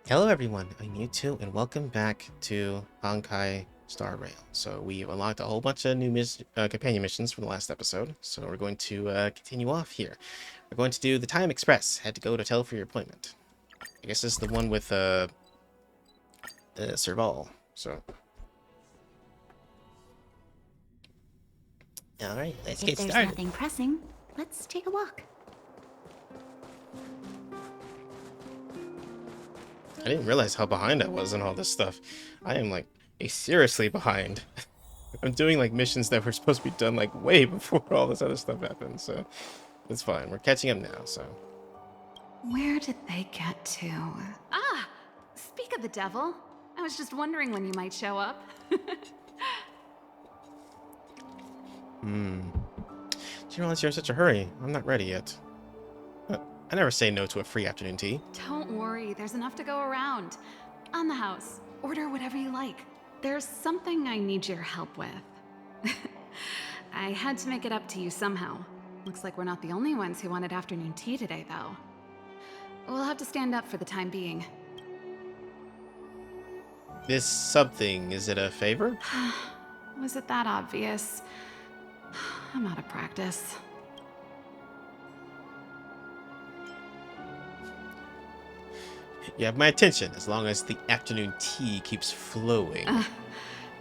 Hello everyone, I'm Mewtwo and welcome back to Honkai Star Rail. So we've unlocked a whole bunch of new companion missions from the last episode, so we're going to continue off here. We're going to do the Time Express. Had to go to tell for your appointment. I guess this is the one with Serval. So, alright, let's get If there's started. nothing pressing, let's take a walk. I didn't realize how behind I was on all this stuff. I am like seriously behind. I'm doing like missions that were supposed to be done like way before all this other stuff happened, so it's fine. We're catching up now, so. Where did they get to? Ah, speak of the devil. I was just wondering when you might show up. Didn't realize you're in such a hurry. I'm not ready yet. I never say no to a free afternoon tea. Don't worry, there's enough to go around. On the house, order whatever you like. There's something I need your help with. I had to make it up to you somehow. Looks like we're not the only ones who wanted afternoon tea today, though. We'll have to stand up for the time being. This something, is it a favor? Was it that obvious? I'm out of practice. You have my attention as long as the afternoon tea keeps flowing.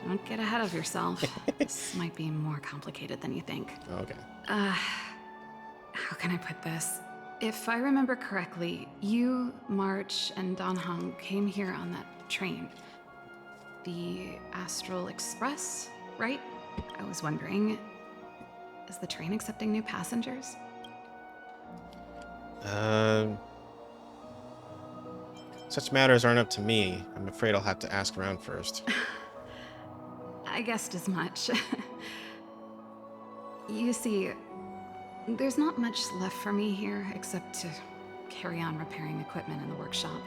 Don't get ahead of yourself. This might be more complicated than you think. Okay. How can I put this? If I remember correctly, you, March, and Don Hong came here on that train. The Astral Express, right? I was wondering, is the train accepting new passengers? Such matters aren't up to me. I'm afraid I'll have to ask around first. I guessed as much. You see, there's not much left for me here except to carry on repairing equipment in the workshop.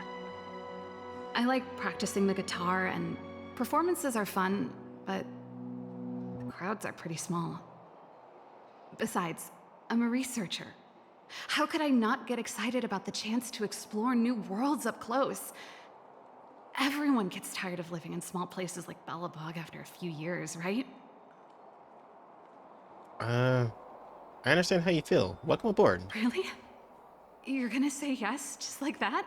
I like practicing the guitar, and performances are fun, but the crowds are pretty small. Besides, I'm a researcher. How could I not get excited about the chance to explore new worlds up close? Everyone gets tired of living in small places like Bellabog after a few years, right? I understand how you feel. Welcome aboard. Really? You're gonna say yes, just like that?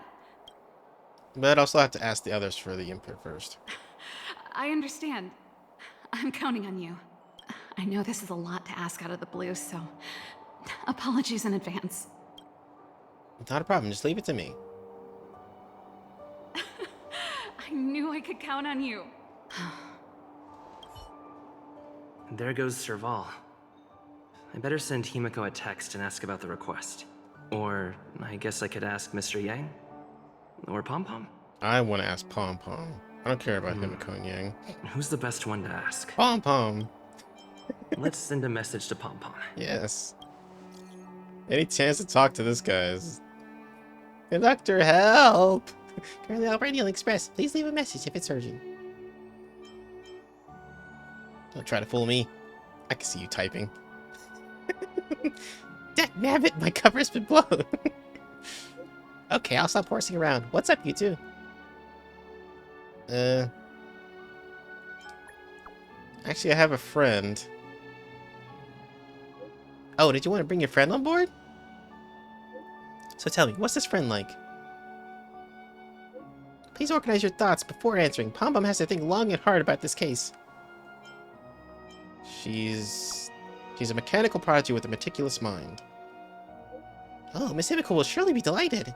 But I'll also have to ask the others for the input first. I understand. I'm counting on you. I know this is a lot to ask out of the blue, so apologies in advance. Not a problem, just leave it to me. I knew I could count on you. There goes Serval. I better send Himiko a text and ask about the request. Or I guess I could ask Mr. Yang? Or Pom Pom? I want to ask Pom Pom. I don't care about Himiko and Yang. Who's the best one to ask? Pom Pom! Let's send a message to Pom Pom. Yes. Any chance to talk to this guy is... Conductor, help! Currently operating on Express. Please leave a message if it's urgent. Don't try to fool me. I can see you typing. Nabbit, my cover's been blown. Okay, I'll stop horsing around. What's up, you two? Actually, I have a friend. Oh, did you want to bring your friend on board? So tell me, what's this friend like? Please organize your thoughts before answering. Pom Pom has to think long and hard about this case. She's a mechanical prodigy with a meticulous mind. Oh, Miss Himiko will surely be delighted.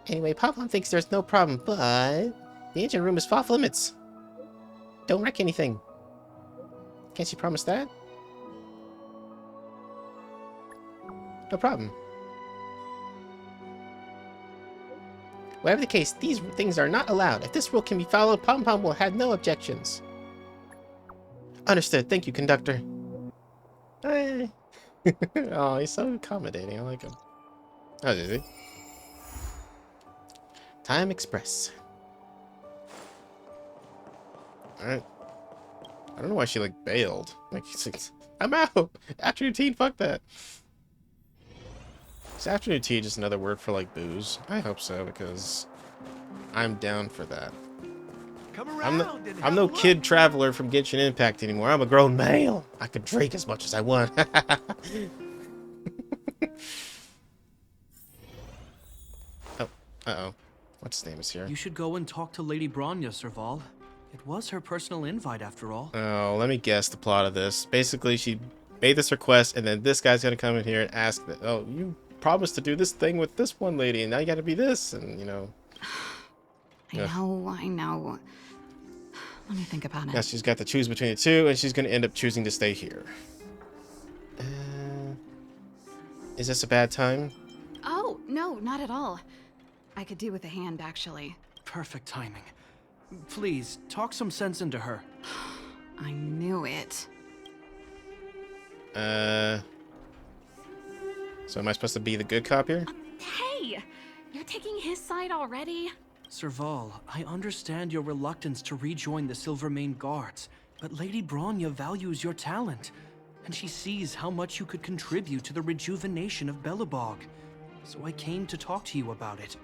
Anyway, Pom Pom thinks there's no problem, but the engine room is off limits. Don't wreck anything. Can't you promise that? No problem. Whatever the case, these things are not allowed. If this rule can be followed, Pom Pom will have no objections. Understood. Thank you, conductor. Hey. Oh, he's so accommodating. I like him. Oh, is he? Time Express. Alright. I don't know why she, like, bailed. Like, she's like, I'm out! Afternoon tea, fuck that. Is afternoon tea just another word for, like, booze? I hope so, because I'm down for that. Come I'm around and I'm have no a look. kid traveler from Genshin Impact anymore. I'm a grown male. I can drink as much as I want. Oh, uh-oh. What's his name is here? You should go and talk to Lady Bronya, Serval. It was her personal invite, after all. Oh, let me guess the plot of this. Basically, she made this request, and then this guy's gonna come in here and ask that, oh, you promised to do this thing with this one lady, and now you gotta be this, and, you know. I know. Let me think about it. Now she's got to choose between the two, and she's gonna end up choosing to stay here. Is this a bad time? Oh, no, not at all. I could do with a hand, actually. Perfect timing. Please, talk some sense into her. I knew it. So am I supposed to be the good cop here? Hey! You're taking his side already? Serval, I understand your reluctance to rejoin the Silvermane Guards, but Lady Bronya values your talent, and she sees how much you could contribute to the rejuvenation of Belobog. So I came to talk to you about it.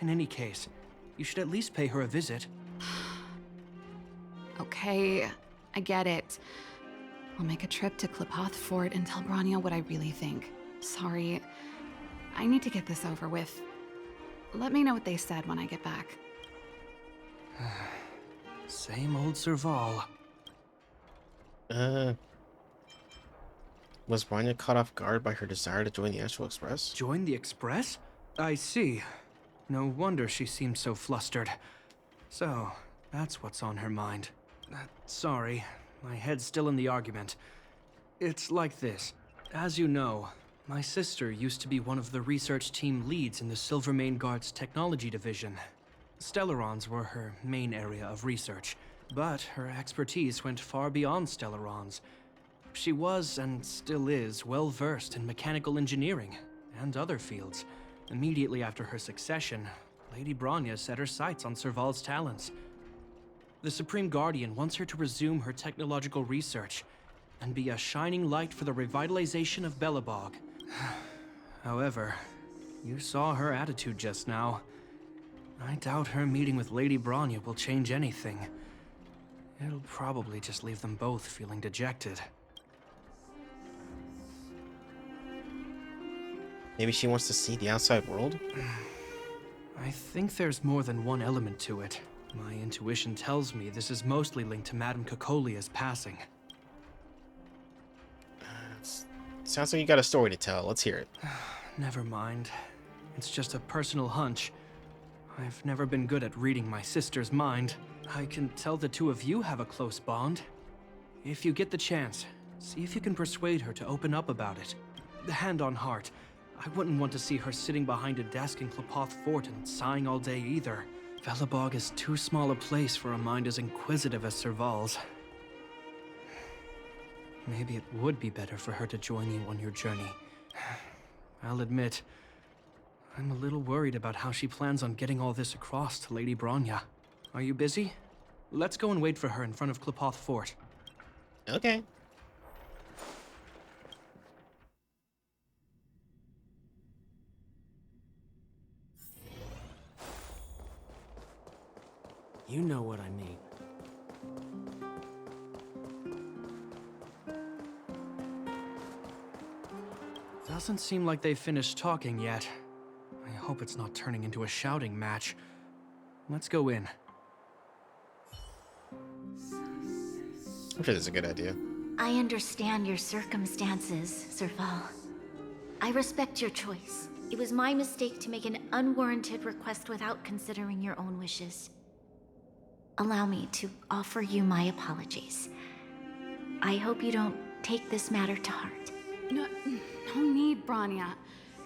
In any case, you should at least pay her a visit. Okay, I get it. I'll make a trip to Klipoth Fort and tell Bronya what I really think. Sorry. I need to get this over with. Let me know what they said when I get back. Same old Serval. Was Bronya caught off guard by her desire to join the Astral Express? Join the Express? I see. No wonder she seemed so flustered. So, that's what's on her mind. Sorry, my head's still in the argument. It's like this. As you know, my sister used to be one of the research team leads in the Silvermane Guard's technology division. Stellarons were her main area of research, but her expertise went far beyond Stellarons. She was, and still is, well versed in mechanical engineering and other fields. Immediately after her succession, Lady Bronya set her sights on Serval's talents. The Supreme Guardian wants her to resume her technological research and be a shining light for the revitalization of Belobog. However, you saw her attitude just now. I doubt her meeting with Lady Bronya will change anything. It'll probably just leave them both feeling dejected. Maybe she wants to see the outside world? I think there's more than one element to it. My intuition tells me this is mostly linked to Madame Cocolia's passing. Sounds like you got a story to tell. Let's hear it. Never mind. It's just a personal hunch. I've never been good at reading my sister's mind. I can tell the two of you have a close bond. If you get the chance, see if you can persuade her to open up about it. Hand on heart, I wouldn't want to see her sitting behind a desk in Klipoth Fort and sighing all day either. Belobog is too small a place for a mind as inquisitive as Serval's. Maybe it would be better for her to join you on your journey. I'll admit, I'm a little worried about how she plans on getting all this across to Lady Bronya. Are you busy? Let's go and wait for her in front of Klipoth Fort. Okay. You know what I mean. Doesn't seem like they've finished talking yet. I hope it's not turning into a shouting match. Let's go in. I'm sure that's a good idea. I understand your circumstances, Serval. I respect your choice. It was my mistake to make an unwarranted request without considering your own wishes. Allow me to offer you my apologies. I hope you don't take this matter to heart. No need, Bronya.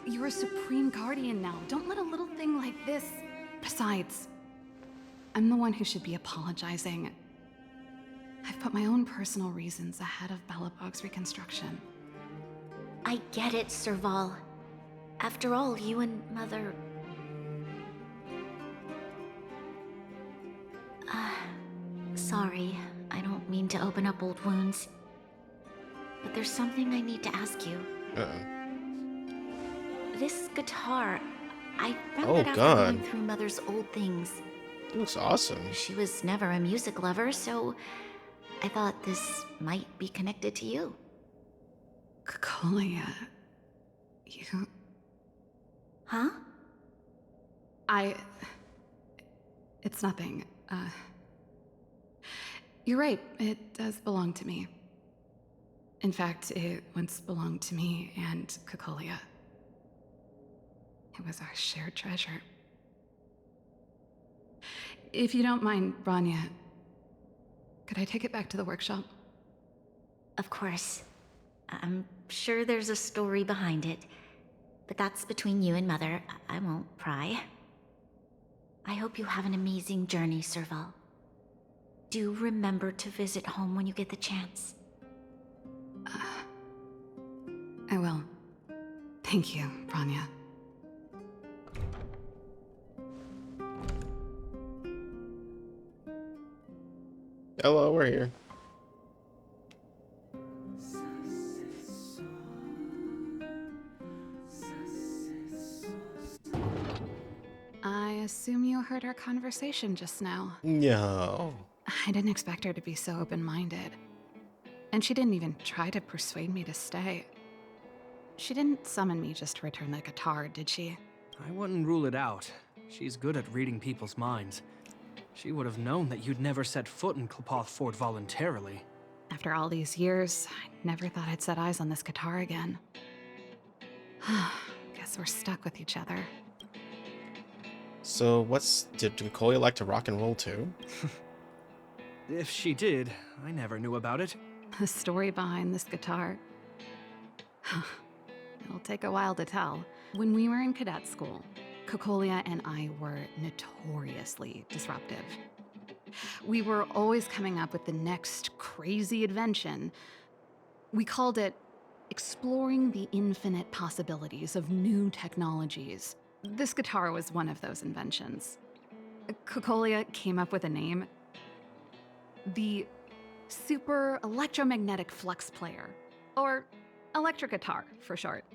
You're a Supreme Guardian now. Don't let a little thing like this... Besides, I'm the one who should be apologizing. I've put my own personal reasons ahead of Belobog's reconstruction. I get it, Serval. After all, you and Mother... Sorry, I don't mean to open up old wounds. But there's something I need to ask you. Uh-oh. This guitar, I found Oh, it after God. going through Mother's old things. It looks awesome. She was never a music lover, so I thought this might be connected to you. Cocolia, you... Huh? It's nothing. You're right, it does belong to me. In fact, it once belonged to me and Cocolia. It was our shared treasure. If you don't mind, Rania, could I take it back to the workshop? Of course. I'm sure there's a story behind it, but that's between you and Mother. I won't pry. I hope you have an amazing journey, Serval. Do remember to visit home when you get the chance. I will. Thank you, Rania. Hello, we're here. I assume you heard our conversation just now. No. I didn't expect her to be so open-minded. And she didn't even try to persuade me to stay. She didn't summon me just to return the guitar, did she? I wouldn't rule it out. She's good at reading people's minds. She would have known that you'd never set foot in Clopoth Fort voluntarily. After all these years, I never thought I'd set eyes on this guitar again. Guess we're stuck with each other. So did Cocolia like to rock and roll too? If she did, I never knew about it. The story behind this guitar. It'll take a while to tell. When we were in cadet school, Cocolia and I were notoriously disruptive. We were always coming up with the next crazy invention. We called it exploring the infinite possibilities of new technologies. This guitar was one of those inventions. Cocolia came up with a name. The Super Electromagnetic Flux Player, or electric guitar for short.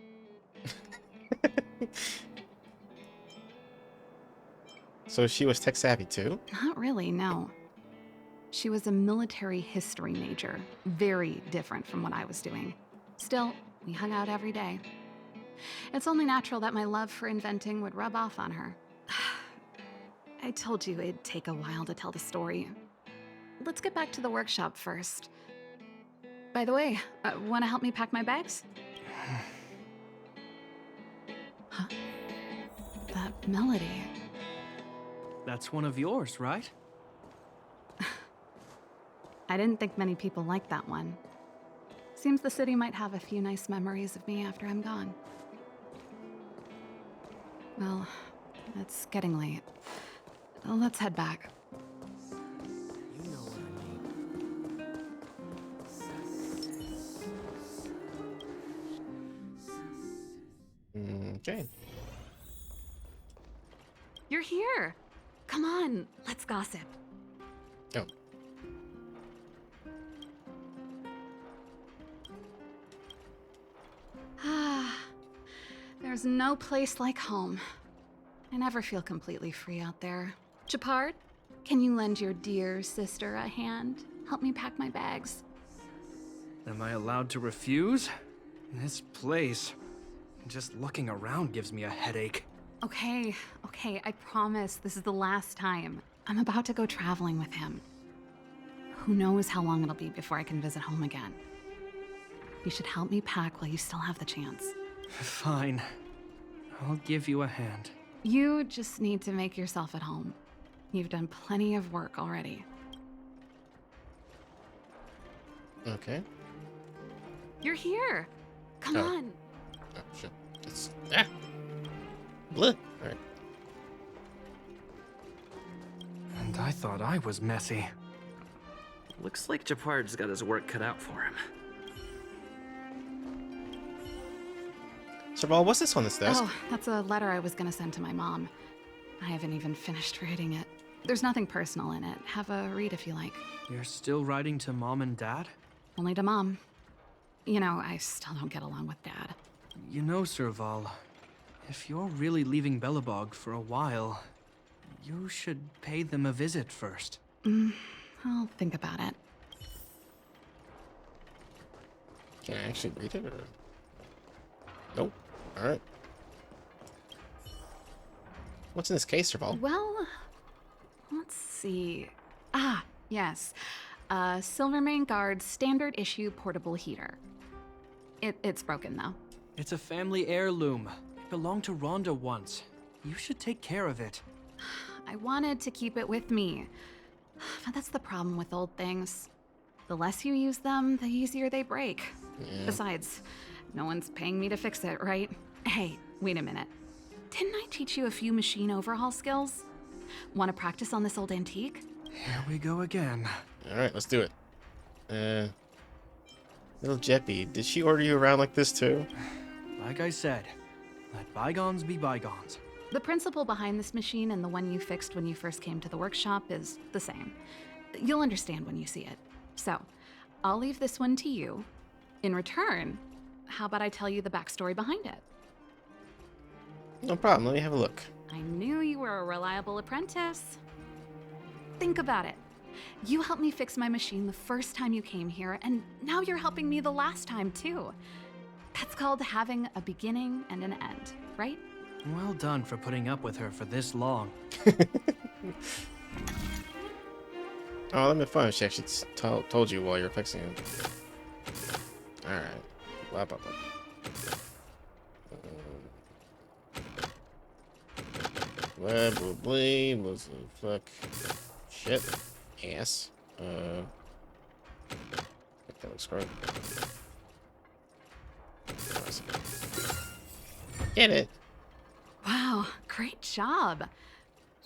So she was tech savvy too? Not really, no. She was a military history major, very different from what I was doing. Still, we hung out every day. It's only natural that my love for inventing would rub off on her. I told you it'd take a while to tell the story. Let's get back to the workshop first. By the way, want to help me pack my bags? Huh? That melody. That's one of yours, right? I didn't think many people liked that one. Seems the city might have a few nice memories of me after I'm gone. Well, it's getting late. Let's head back. You know what I mean. Okay. You're here! Come on, let's gossip. Oh. Ah, there's no place like home. I never feel completely free out there. Chapard, can you lend your dear sister a hand? Help me pack my bags. Am I allowed to refuse? This place, just looking around gives me a headache. Okay, I promise this is the last time. I'm about to go traveling with him. Who knows how long it'll be before I can visit home again. You should help me pack while you still have the chance. Fine. I'll give you a hand. You just need to make yourself at home. You've done plenty of work already. Okay. You're here. Come Oh. on. Oh, shit. It's... Ah! Bleh. Alright. And I thought I was messy. Looks like Japard's got his work cut out for him. Serval, what's this on this desk? Oh, that's a letter I was gonna send to my mom. I haven't even finished reading it. There's nothing personal in it. Have a read if you like. You're still writing to Mom and Dad? Only to Mom. You know, I still don't get along with Dad. You know, Serval, if you're really leaving Belobog for a while, You should pay them a visit first. I'll think about it. Can I actually read it, or? Nope. Alright. What's in this case, Serval? Well, let's see. Ah, yes. Silvermane Guard's standard issue portable heater. It's broken though. It's a family heirloom. It belonged to Rhonda once. You should take care of it. I wanted to keep it with me. But that's the problem with old things. The less you use them, the easier they break. Yeah. Besides, no one's paying me to fix it, right? Hey, wait a minute. Didn't I teach you a few machine overhaul skills? Want to practice on this old antique? Here we go again. Alright, let's do it. Little Jeppy, did she order you around like this too? Like I said, let bygones be bygones. The principle behind this machine and the one you fixed when you first came to the workshop is the same. You'll understand when you see it. So, I'll leave this one to you. In return, how about I tell you the backstory behind it? No problem, let me have a look. I knew you were a reliable apprentice. Think about it. You helped me fix my machine the first time you came here, and now you're helping me the last time too. That's called having a beginning and an end, right? Well done for putting up with her for this long. Oh, that'd be fun if she actually told you while you're fixing it. Alright. Blah, blah, blah. Blah, blah, blah, blah, fuck. Shit. Ass. That looks great. Get it. Wow, great job.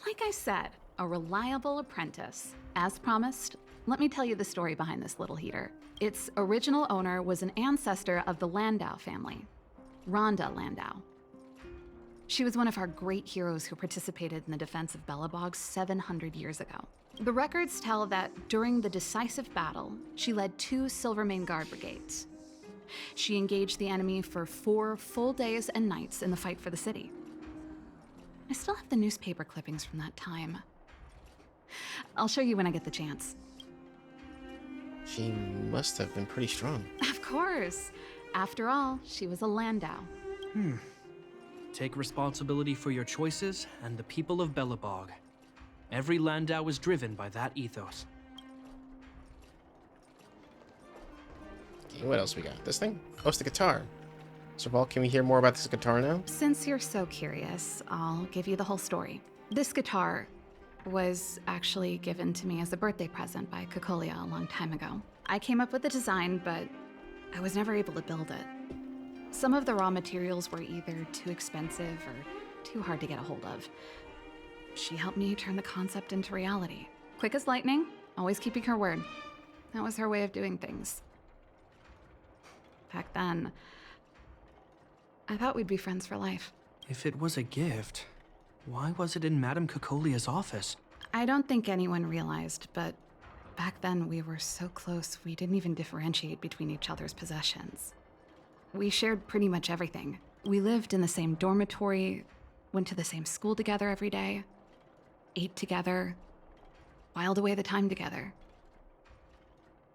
Like I said, a reliable apprentice. As promised, let me tell you the story behind this little heater. Its original owner was an ancestor of the Landau family, Rhonda Landau. She was one of our great heroes who participated in the defense of Belobog 700 years ago. The records tell that during the decisive battle, she led 2 Silvermane Guard brigades. She engaged the enemy for 4 full days and nights in the fight for the city. I still have the newspaper clippings from that time. I'll show you when I get the chance. She must have been pretty strong. Of course. After all, she was a Landau. Take responsibility for your choices and the people of Belobog. Every Landau is driven by that ethos. Okay, what else we got? This thing? Oh, it's the guitar. Serval, can we hear more about this guitar now? Since you're so curious, I'll give you the whole story. This guitar was actually given to me as a birthday present by Cocolia a long time ago. I came up with the design, but I was never able to build it. Some of the raw materials were either too expensive or too hard to get a hold of. She helped me turn the concept into reality. Quick as lightning, always keeping her word. That was her way of doing things. Back then, I thought we'd be friends for life. If it was a gift, why was it in Madame Cocolia's office? I don't think anyone realized, but back then we were so close we didn't even differentiate between each other's possessions. We shared pretty much everything. We lived in the same dormitory, went to the same school together every day, ate together, whiled away the time together,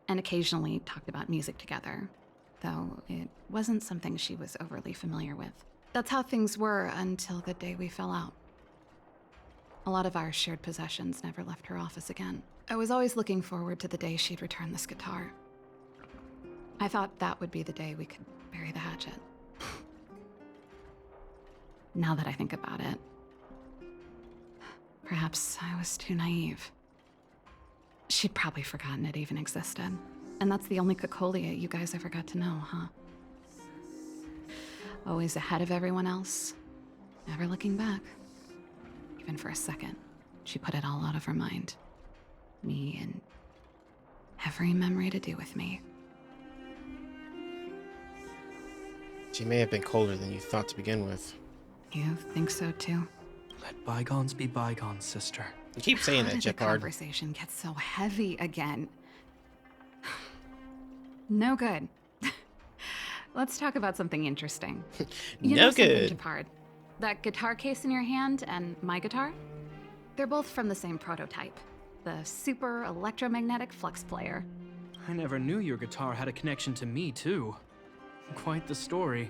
and occasionally talked about music together, though it wasn't something she was overly familiar with. That's how things were until the day we fell out. A lot of our shared possessions never left her office again. I was always looking forward to the day she'd return this guitar. I thought that would be the day we could bury the hatchet. Now that I think about it, perhaps I was too naive. She'd probably forgotten it even existed. And that's the only Cocolia you guys ever got to know, huh? Always ahead of everyone else, never looking back. Even for a second, she put it all out of her mind. Me and every memory to do with me. She may have been colder than you thought to begin with. You think so too? Let bygones be bygones, sister. You keep saying How that, did the Jeppard. conversation get so heavy again? No good. Let's talk about something interesting. You No know something, good. Jeppard? That guitar case in your hand and my guitar? They're both from the same prototype, the Super Electromagnetic Flux Player. I never knew your guitar had a connection to me, too. Quite the story.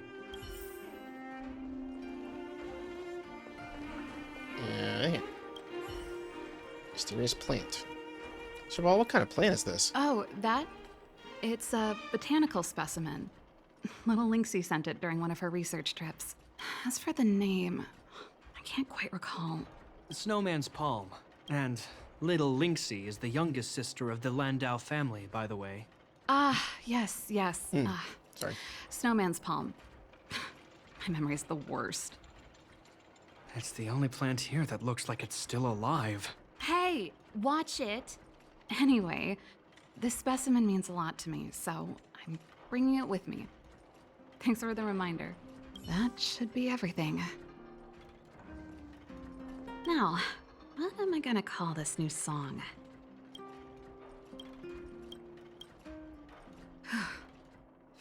Yeah. Mysterious plant. Serval, what kind of plant is this? Oh, that? It's a botanical specimen. Little Lynxie sent it during one of her research trips. As for the name, I can't quite recall. Snowman's palm. And little Lynxie is the youngest sister of the Landau family, by the way. Ah, yes. Sorry. Snowman's palm. My memory's the worst. It's the only plant here that looks like it's still alive. Hey, watch it. Anyway, this specimen means a lot to me, so I'm bringing it with me. Thanks for the reminder. That should be everything. Now, what am I gonna call this new song?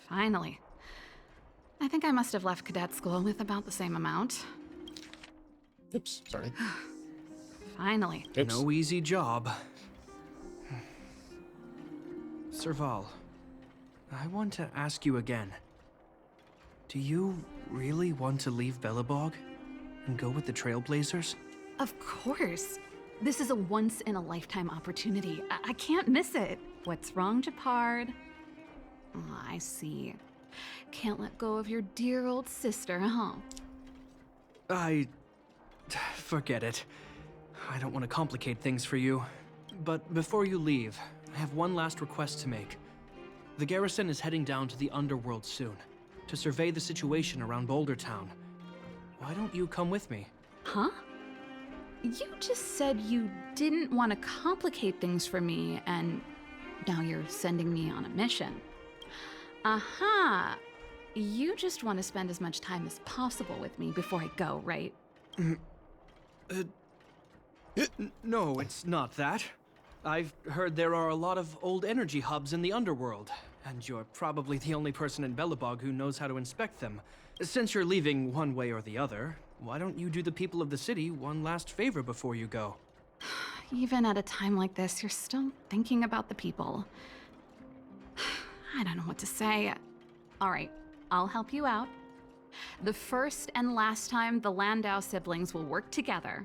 Finally. I think I must have left cadet school with about the same amount. Oops, sorry. Finally. Oops. No easy job. Serval, I want to ask you again. Do you really want to leave Belobog and go with the Trailblazers? Of course. This is a once-in-a-lifetime opportunity. I can't miss it. What's wrong, Japard? Oh, I see. Can't let go of your dear old sister, huh? Forget it. I don't want to complicate things for you. But before you leave, I have one last request to make. The garrison is heading down to the underworld soon, to survey the situation around Boulder Town. Why don't you come with me? Huh? You just said you didn't want to complicate things for me, and now you're sending me on a mission. Aha! You just want to spend as much time as possible with me before I go, right? No, it's not that. I've heard there are a lot of old energy hubs in the underworld, and you're probably the only person in Belobog who knows how to inspect them. Since you're leaving one way or the other, why don't you do the people of the city one last favor before you go? Even at a time like this, you're still thinking about the people. I don't know what to say. All right, I'll help you out. The first and last time the Landau siblings will work together.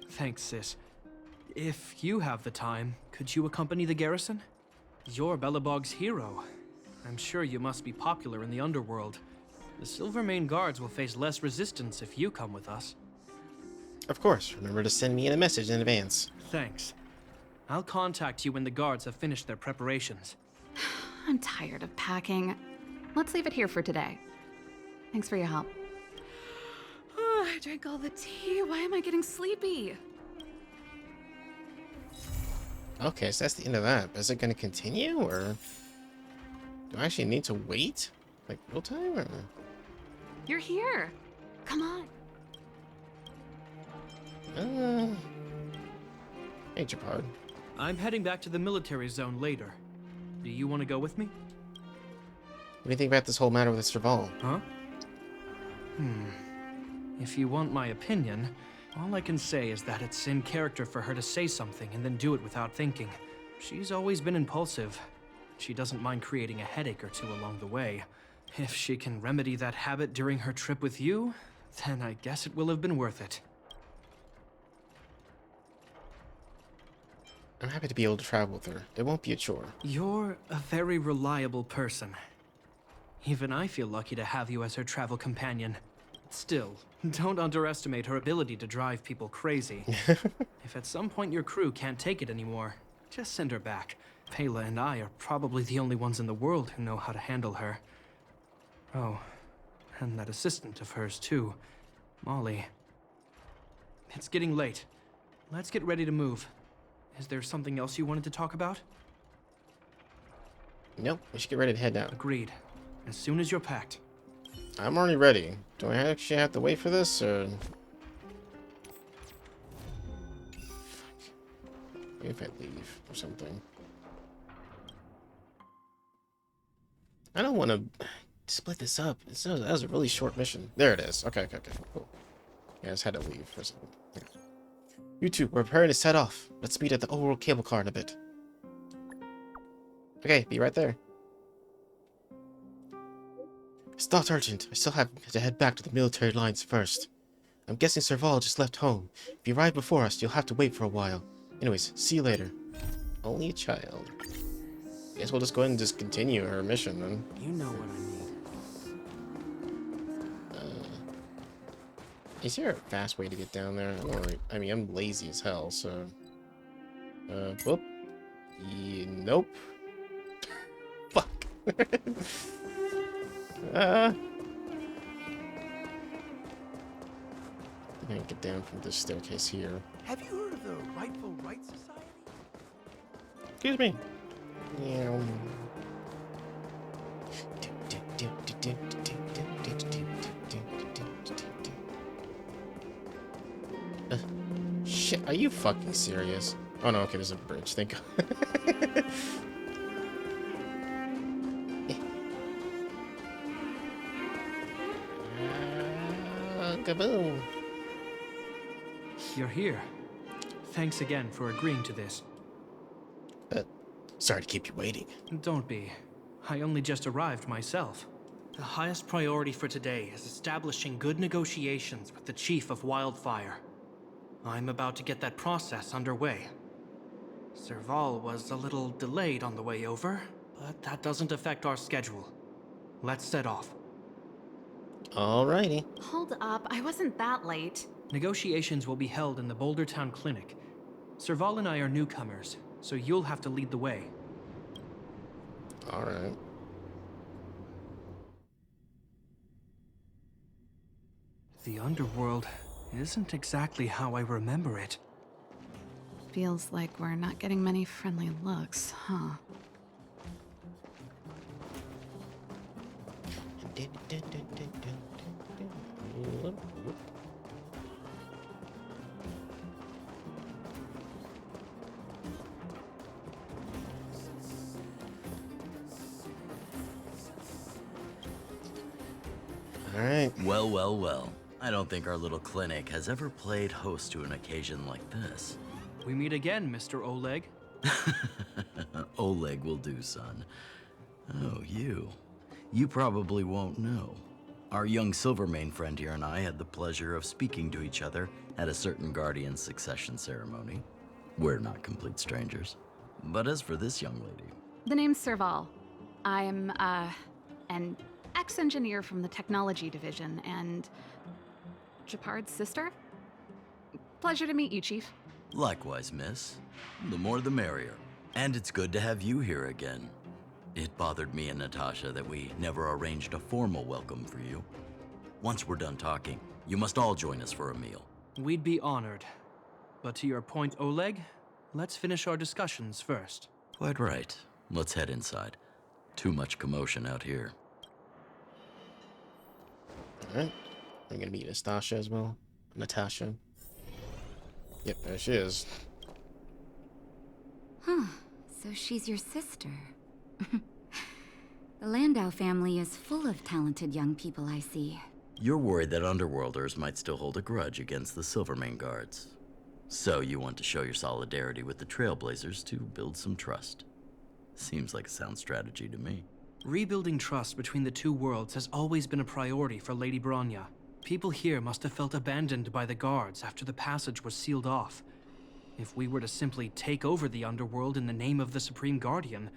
Thanks, sis. If you have the time, could you accompany the garrison? You're Belobog's hero. I'm sure you must be popular in the underworld. The Silvermane guards will face less resistance if you come with us. Of course. Remember to send me in a message in advance. Thanks. I'll contact you when the guards have finished their preparations. I'm tired of packing. Let's leave it here for today. Thanks for your help. Oh, I drank all the tea. Why am I getting sleepy? Okay, so that's the end of that. Is it going to continue, or do I actually need to wait? Like, real time, or? You're here. Come on. Hey, Japard. I'm heading back to the military zone later. Do you want to go with me? What do you think about this whole matter with Serval? Huh? If you want my opinion, all I can say is that it's in character for her to say something and then do it without thinking. She's always been impulsive. She doesn't mind creating a headache or two along the way. If she can remedy that habit during her trip with you, then I guess it will have been worth it. I'm happy to be able to travel with her. It won't be a chore. You're a very reliable person. Even I feel lucky to have you as her travel companion. Still, don't underestimate her ability to drive people crazy. If at some point your crew can't take it anymore, just send her back. Pela and I are probably the only ones in the world who know how to handle her. Oh, and that assistant of hers too, Molly. It's getting late. Let's get ready to move. Is there something else you wanted to talk about? Nope, we should get ready to head out. Agreed. As soon as you're packed. I'm already ready. Do I actually have to wait for this, or? Maybe if I leave or something. I don't want to split this up. That was a really short mission. There it is. Okay, cool. Yeah, I just had to leave for a second. Okay. You two, we're preparing to set off. Let's meet at the overworld cable car in a bit. Okay, be right there. It's not urgent. I still have to head back to the military lines first. I'm guessing Serval just left home. If you arrive before us, you'll have to wait for a while. Anyways, see you later. Only a child. Guess we'll just go ahead and just continue our mission then. You know what I need. Is there a fast way to get down there? I mean, I'm lazy as hell, so... whoop. Nope. Fuck. I think I can get down from this staircase here. Have you heard of the Rightful Rights Society? Excuse me. Yeah. Shit, are you fucking serious? Oh no, okay, there's a bridge, thank God. Kaboom. You're here. Thanks again for agreeing to this. Sorry to keep you waiting. Don't be. I only just arrived myself. The highest priority for today is establishing good negotiations with the Chief of Wildfire. I'm about to get that process underway. Serval was a little delayed on the way over, but that doesn't affect our schedule. Let's set off. Alrighty. Hold up, I wasn't that late. Negotiations will be held in the Boulder Town Clinic. Serval and I are newcomers, so you'll have to lead the way. Alright. The underworld isn't exactly how I remember it. Feels like we're not getting many friendly looks, huh? Alright. Well, well, well. I don't think our little clinic has ever played host to an occasion like this. We meet again, Mr. Oleg. Oleg will do, son. Oh, you. You probably won't know. Our young Silvermane friend here and I had the pleasure of speaking to each other at a certain Guardian succession ceremony. We're not complete strangers. But as for this young lady... The name's Serval. I'm, an ex-engineer from the technology division, and... Japard's sister? Pleasure to meet you, Chief. Likewise, miss. The more the merrier. And it's good to have you here again. It bothered me and Natasha that we never arranged a formal welcome for you. Once we're done talking, you must all join us for a meal. We'd be honored. But to your point, Oleg, let's finish our discussions first. Quite right. Let's head inside. Too much commotion out here. Alright. I'm gonna meet Natasha as well. Natasha. Yep, there she is. Huh. So she's your sister. The Landau family is full of talented young people, I see. You're worried that Underworlders might still hold a grudge against the Silvermane guards. So you want to show your solidarity with the Trailblazers to build some trust. Seems like a sound strategy to me. Rebuilding trust between the two worlds has always been a priority for Lady Bronya. People here must have felt abandoned by the guards after the passage was sealed off. If we were to simply take over the underworld in the name of the Supreme Guardian,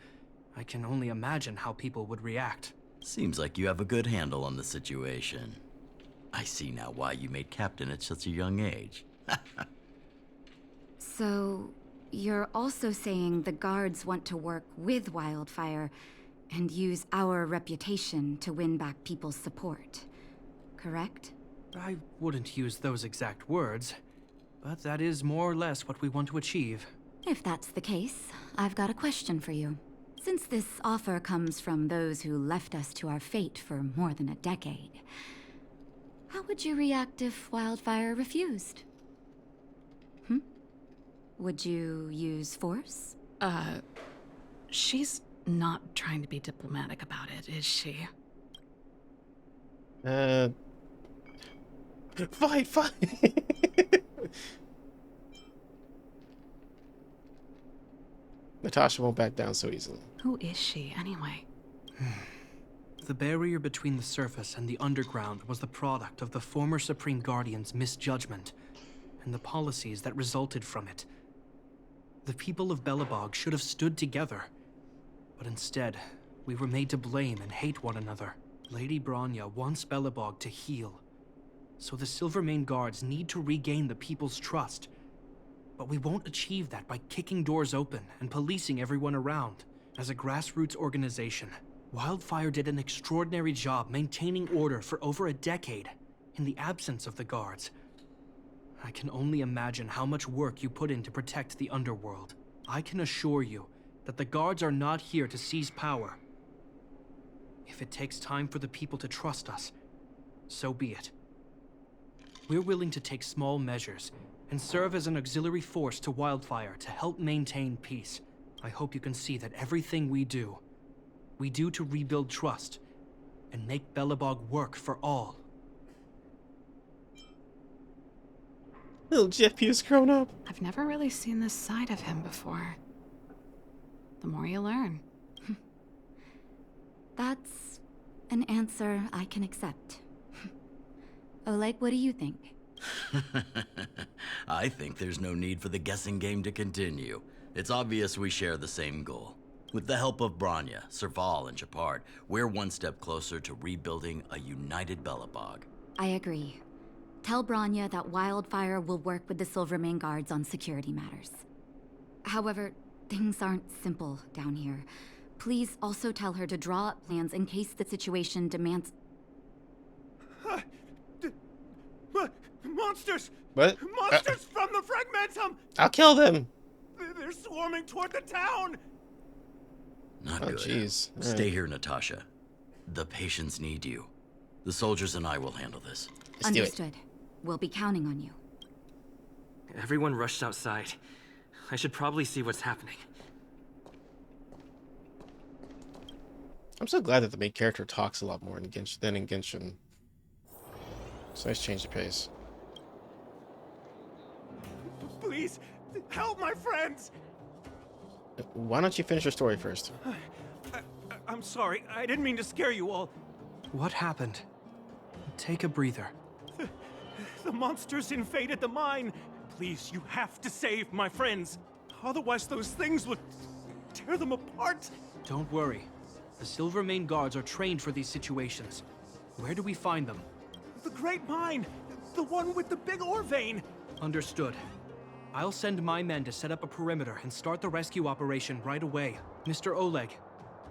I can only imagine how people would react. Seems like you have a good handle on the situation. I see now why you made captain at such a young age. So, you're also saying the guards want to work with Wildfire and use our reputation to win back people's support, correct? I wouldn't use those exact words, but that is more or less what we want to achieve. If that's the case, I've got a question for you. Since this offer comes from those who left us to our fate for more than a decade, how would you react if Wildfire refused? Would you use force? She's not trying to be diplomatic about it, is she? Fight! Natasha won't back down so easily. Who is she, anyway? The barrier between the surface and the underground was the product of the former Supreme Guardian's misjudgment and the policies that resulted from it. The people of Belobog should have stood together, but instead, we were made to blame and hate one another. Lady Bronya wants Belobog to heal, so the Silvermane Guards need to regain the people's trust. But we won't achieve that by kicking doors open and policing everyone around. As a grassroots organization, Wildfire did an extraordinary job maintaining order for over a decade in the absence of the guards. I can only imagine how much work you put in to protect the underworld. I can assure you that the guards are not here to seize power. If it takes time for the people to trust us, so be it. We're willing to take small measures and serve as an auxiliary force to Wildfire to help maintain peace. I hope you can see that everything we do to rebuild trust and make Belobog work for all. Little Jeppy's grown up. I've never really seen this side of him before. The more you learn. That's an answer I can accept. Oleg, what do you think? I think there's no need for the guessing game to continue. It's obvious we share the same goal. With the help of Bronya, Serval, and Shepard, we're one step closer to rebuilding a united Belobog. I agree. Tell Bronya that Wildfire will work with the Silvermane Guards on security matters. However, things aren't simple down here. Please also tell her to draw up plans in case the situation demands... Monsters! What? Monsters from the Fragmentum! I'll kill them. They're swarming toward the town! Not Oh, good. jeez. All Stay right. here, Natasha. The patients need you. The soldiers and I will handle this. Let's do it. Understood. We'll be counting on you. Everyone rushed outside. I should probably see what's happening. I'm so glad that the main character talks a lot more than in Genshin. It's a nice change of pace. Please, help my friends! Why don't you finish your story first? I'm sorry, I didn't mean to scare you all. What happened? Take a breather. The monsters invaded the mine. Please, you have to save my friends. Otherwise, those things would tear them apart. Don't worry. The Silvermane Guards are trained for these situations. Where do we find them? The Great Mine, the one with the big ore vein. Understood. I'll send my men to set up a perimeter and start the rescue operation right away. Mr. Oleg,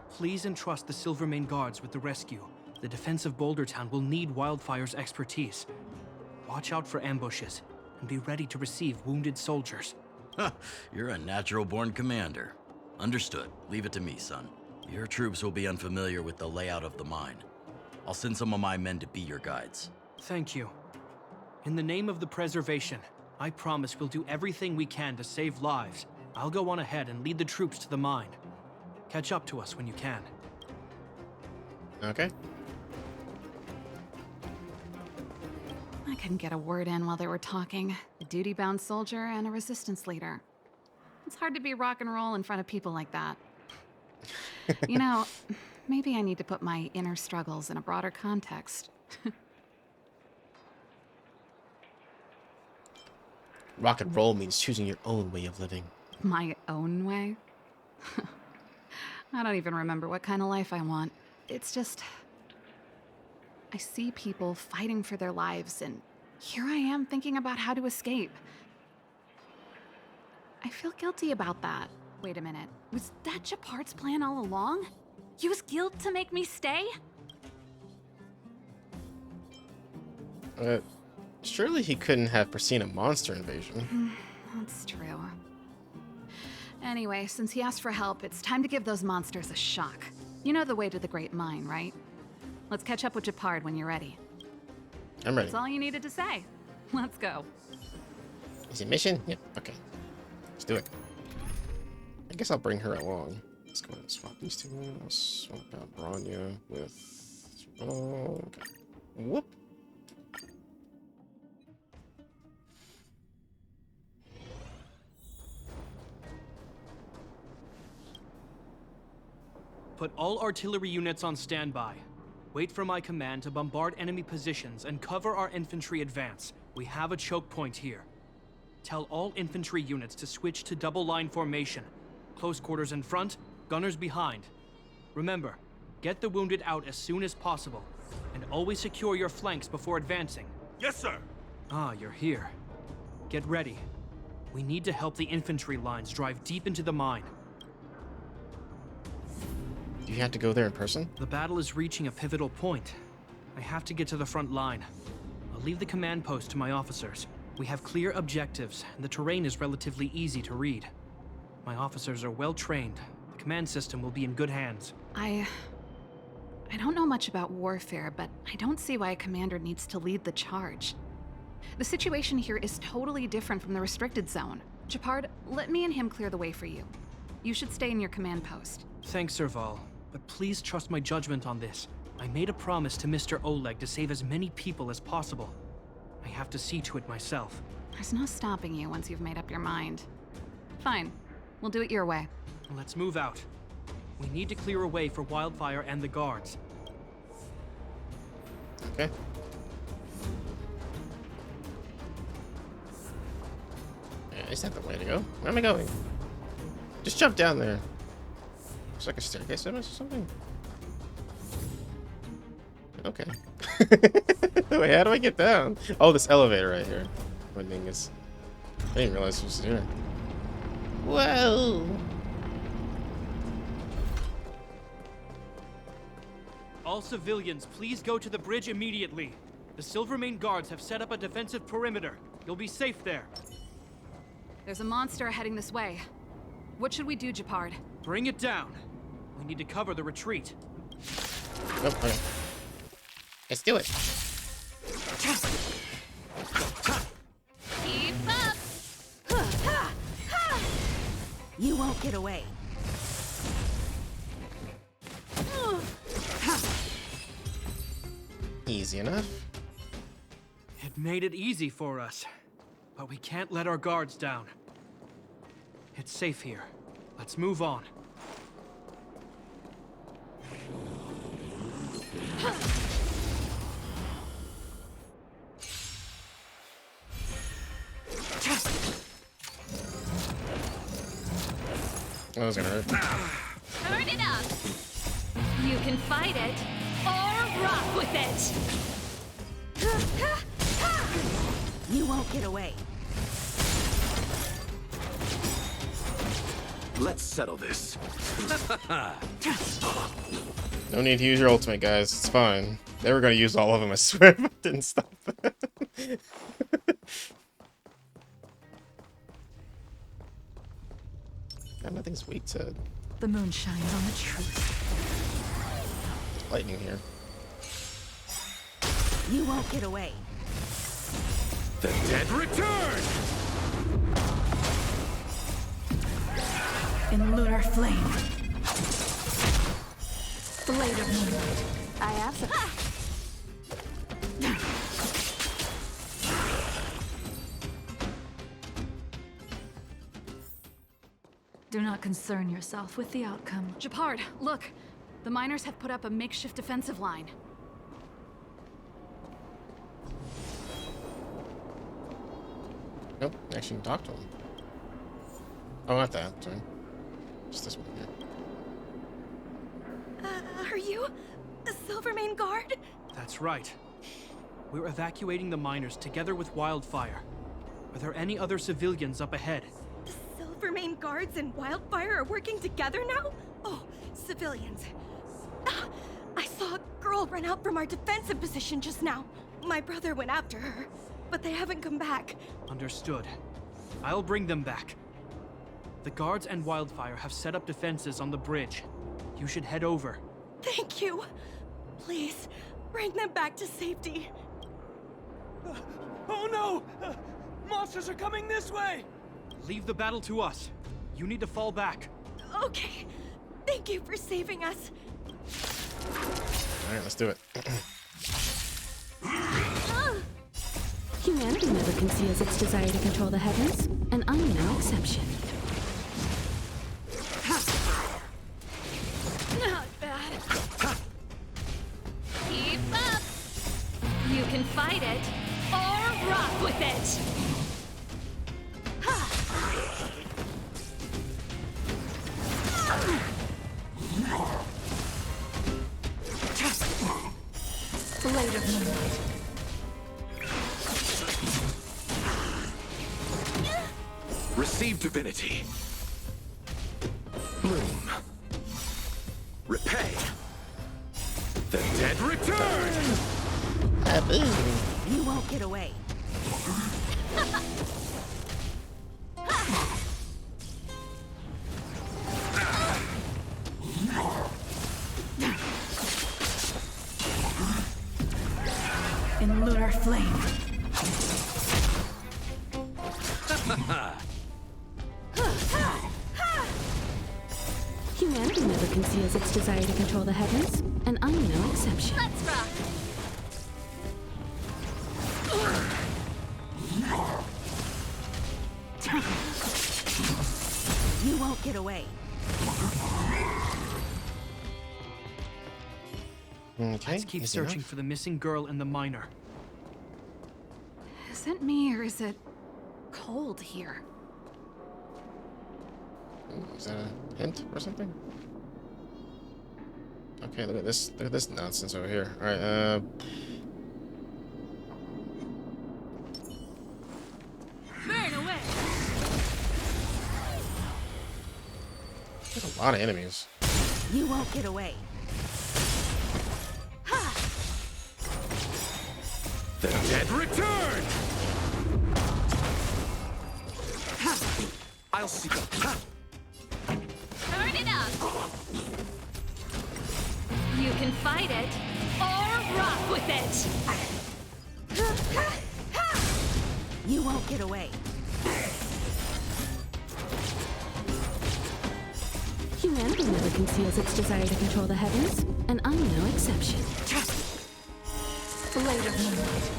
please entrust the Silvermane Guards with the rescue. The defense of Boulder Town will need Wildfire's expertise. Watch out for ambushes and be ready to receive wounded soldiers. You're a natural-born commander. Understood. Leave it to me, son. Your troops will be unfamiliar with the layout of the mine. I'll send some of my men to be your guides. Thank you. In the name of the preservation, I promise we'll do everything we can to save lives. I'll go on ahead and lead the troops to the mine. Catch up to us when you can. Okay. I couldn't get a word in while they were talking. A duty-bound soldier and a resistance leader. It's hard to be rock and roll in front of people like that. You know, maybe I need to put my inner struggles in a broader context. Rock and roll means choosing your own way of living. My own way? I don't even remember what kind of life I want. It's just... I see people fighting for their lives, and here I am thinking about how to escape. I feel guilty about that. Wait a minute. Was that Shepard's plan all along? Use guilt to make me stay? Surely he couldn't have foreseen a monster invasion. That's true. Anyway, since he asked for help, it's time to give those monsters a shock. You know the way to the Great Mine, right? Let's catch up with Shepard when you're ready. I'm ready. That's all you needed to say. Let's go. Is it mission? Yep. Okay. Let's do it. I guess I'll bring her along. Let's go ahead and swap these two. I'll swap out Bronya with... Oh, okay. Whoop. Put all artillery units on standby. Wait for my command to bombard enemy positions and cover our infantry advance. We have a choke point here. Tell all infantry units to switch to double line formation. Close quarters in front, gunners behind. Remember, get the wounded out as soon as possible, and always secure your flanks before advancing. Yes, sir. Ah, you're here. Get ready. We need to help the infantry lines drive deep into the mine. Do you have to go there in person? The battle is reaching a pivotal point. I have to get to the front line. I'll leave the command post to my officers. We have clear objectives, and the terrain is relatively easy to read. My officers are well trained. The command system will be in good hands. I don't know much about warfare, but I don't see why a commander needs to lead the charge. The situation here is totally different from the restricted zone. Japard, let me and him clear the way for you. You should stay in your command post. Thanks, Serval, but please trust my judgment on this. I made a promise to Mr. Oleg to save as many people as possible. I have to see to it myself. There's no stopping you once you've made up your mind. Fine. We'll do it your way. Let's move out. We need to clear a way for Wildfire and the guards. Okay. Yeah, is that the way to go? Where am I going? Just jump down there. It's like a staircase or something. Okay. Wait, how do I get down? Oh, this elevator right here. What thing is? I didn't realize it was here. Whoa! All civilians, please go to the bridge immediately. The Silvermane guards have set up a defensive perimeter. You'll be safe there. There's a monster heading this way. What should we do, Japard? Bring it down. We need to cover the retreat. Oh, okay. Let's do it. Keep up! You won't get away. Easy enough. It made it easy for us, but we can't let our guards down. It's safe here. Let's move on. That was gonna hurt. Turn it up! You can fight it, or rock with it! You won't get away. Let's settle this. No need to use your ultimate, guys. It's fine. They were gonna use all of them, I swear, but didn't stop that. God, nothing's weak to The moon shines on the truth. lightning here. You won't get away. The dead return! In lunar flame. Blade of moonlight. I have some. Do not concern yourself with the outcome. Japard, look. The miners have put up a makeshift defensive line. Nope, actually can talk to him. Oh, not that. Sorry. Just this one here. Are you the Silvermane Guard? That's right. We're evacuating the miners together with Wildfire. Are there any other civilians up ahead? The Silvermane Guards and Wildfire are working together now? Oh, civilians. I saw a girl run out from our defensive position just now. My brother went after her, but they haven't come back. Understood. I'll bring them back. The guards and Wildfire have set up defenses on the bridge. You should head over. Thank you. Please, bring them back to safety. Oh no! Monsters are coming this way! Leave the battle to us. You need to fall back. Okay. Thank you for saving us. Alright, let's do it. Humanity never conceals its desire to control the heavens, and I'm no exception. fight it or rock with it. Blade of moonlight. Receive divinity. Bloom. Repay. The dead return! You won't get away. In lunar flame. Humanity never conceals its desire to control the heavens, and I'm no exception. Let's rock. You won't get away. Okay. Let's keep easy searching enough. for the missing girl and the miner. Is it me or is it cold here? Is that a hint or something? Okay, look at this. Look at this nonsense over here. All right. Burn away. There's a lot of enemies. You won't get away. The dead return! I'll see them. Turn it up. You can fight it or rock with it. You won't get away. Humanity never conceals its desire to control the heavens, and I'm no exception. Blade of moonlight.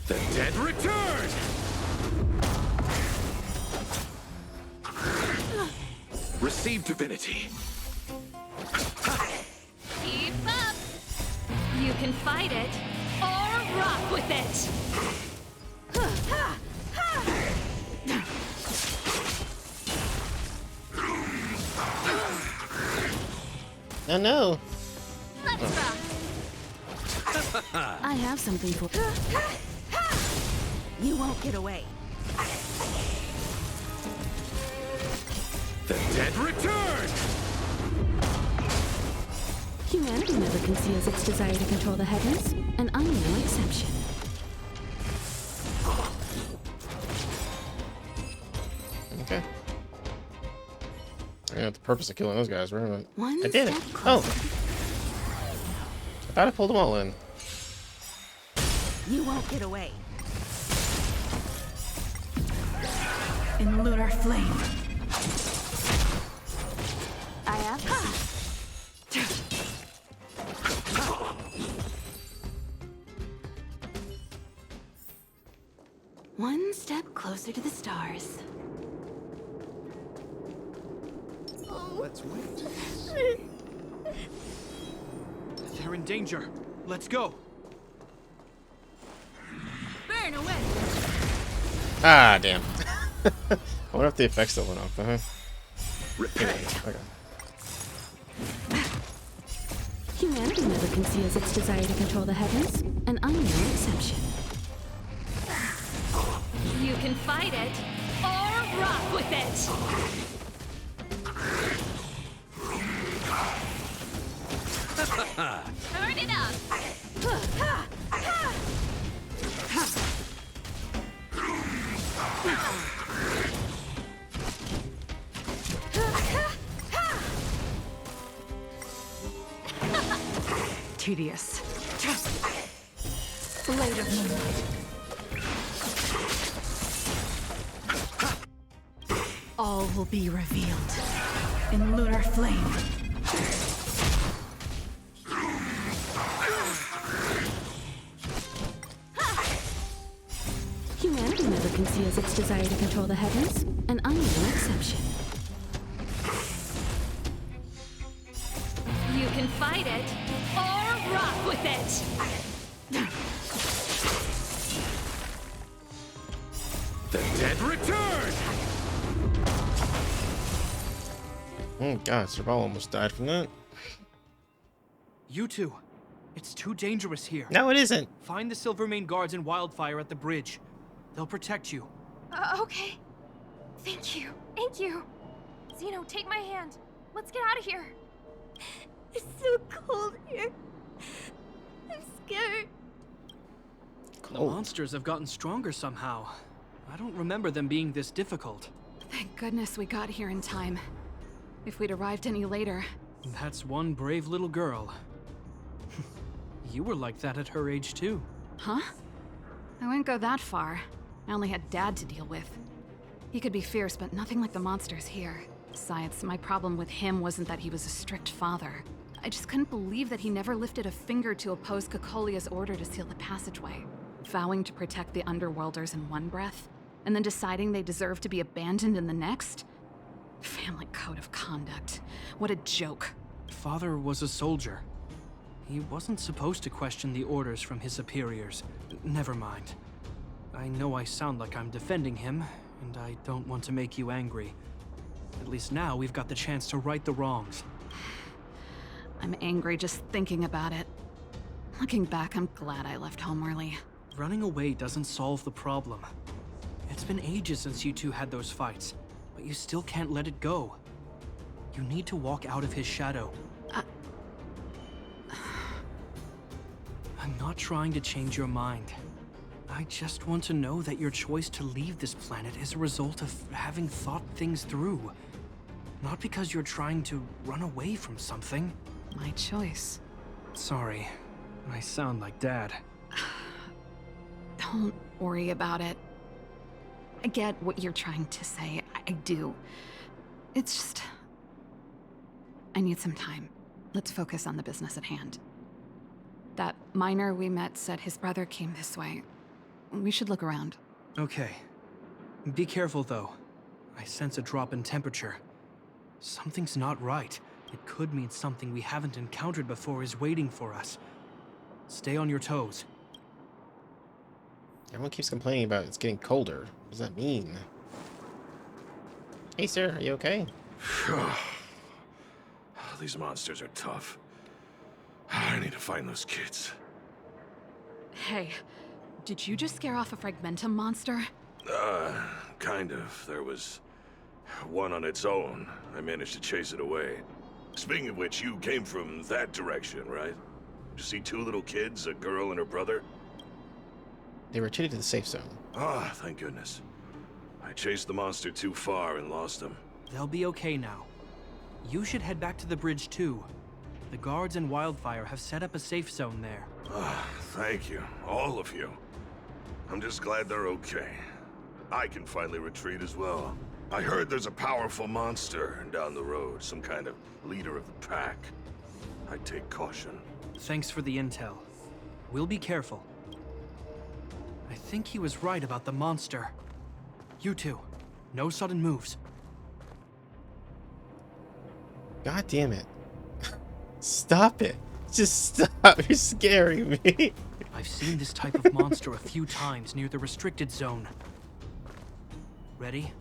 The dead return! Receive divinity. Keep up. You can fight it or rock with it. Oh no! Let's rock. I have something for. You won't get away. The dead return! Humanity never conceals its desire to control the heavens, and I'm no exception. Okay. I got the purpose of killing those guys, right? One I did it. step Oh! closer. I thought I pulled them all in. You won't get away. In lunar flame. I have. One step closer to the stars. Let's wait. They're in danger. Let's go. Burn away. Ah, damn. I wonder if the effects still went off. Repay. Okay. Humanity never conceals its desire to control the heavens, and I'm no exception. You can fight it or rock with it. Turn it up. Tedious. Blade of moonlight. All will be revealed in lunar flame. never conceals its desire to control the heavens, and I'm no exception. You can fight it, or rock with it! The dead return! Oh god, Serval almost died from that. You two, it's too dangerous here. No, it isn't. Find the Silvermane guards and Wildfire at the bridge. They'll protect you. Okay. Thank you. Thank you. Zeno, take my hand. Let's get out of here. It's so cold here. I'm scared. The monsters have gotten stronger somehow. I don't remember them being this difficult. Thank goodness we got here in time. If we'd arrived any later... That's one brave little girl. You were like that at her age too. Huh? I wouldn't go that far. I only had Dad to deal with. He could be fierce, but nothing like the monsters here. Besides, my problem with him wasn't that he was a strict father. I just couldn't believe that he never lifted a finger to oppose Cocolia's order to seal the passageway. Vowing to protect the Underworlders in one breath, and then deciding they deserve to be abandoned in the next? Family code of conduct. What a joke. Father was a soldier. He wasn't supposed to question the orders from his superiors. Never mind. I know I sound like I'm defending him, and I don't want to make you angry. At least now we've got the chance to right the wrongs. I'm angry just thinking about it. Looking back, I'm glad I left home early. Running away doesn't solve the problem. It's been ages since you two had those fights, but you still can't let it go. You need to walk out of his shadow. I'm not trying to change your mind. I just want to know that your choice to leave this planet is a result of having thought things through. Not because you're trying to run away from something. My choice. Sorry, I sound like Dad. Don't worry about it. I get what you're trying to say. I do. It's just... I need some time. Let's focus on the business at hand. That miner we met said his brother came this way. We should look around. Okay. Be careful, though. I sense a drop in temperature. Something's not right. It could mean something we haven't encountered before is waiting for us. Stay on your toes. Everyone keeps complaining about it's getting colder. What does that mean? Hey, sir, are you okay? These monsters are tough. I need to find those kids. Hey, did you just scare off a Fragmentum monster? Kind of. There was one on its own. I managed to chase it away. Speaking of which, you came from that direction, right? Did you see two little kids, a girl and her brother? They retreated to the safe zone. Ah, thank goodness. I chased the monster too far and lost him. They'll be okay now. You should head back to the bridge too. The guards and Wildfire have set up a safe zone there. Ah, thank you. All of you. I'm just glad they're okay. I can finally retreat as well. I heard there's a powerful monster down the road, some kind of leader of the pack. I'd take caution. Thanks for the intel. We'll be careful. I think he was right about the monster. You two, no sudden moves. God damn it. Stop it. Just stop. You're scaring me. I've seen this type of monster a few times near the restricted zone. Ready?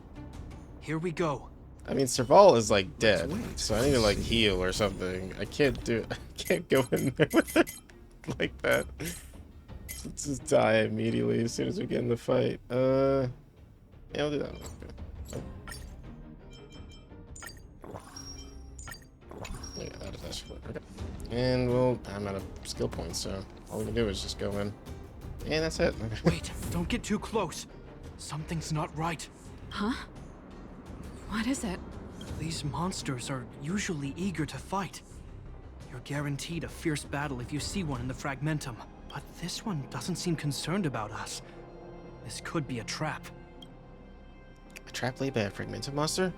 Here we go. I mean, Serval is like dead, so I need to like heal or something. I can't do it. I can't go in there with it like that. Let's just die immediately as soon as we get in the fight. Yeah, I'll do that one. Okay. Yeah, that should work. Okay. And well, I'm out of skill points, so all we can do is just go in. And that's it. Wait, don't get too close. Something's not right. Huh? What is it? These monsters are usually eager to fight. You're guaranteed a fierce battle if you see one in the Fragmentum. But this one doesn't seem concerned about us. This could be a trap. A trap laid by a Fragmentum monster?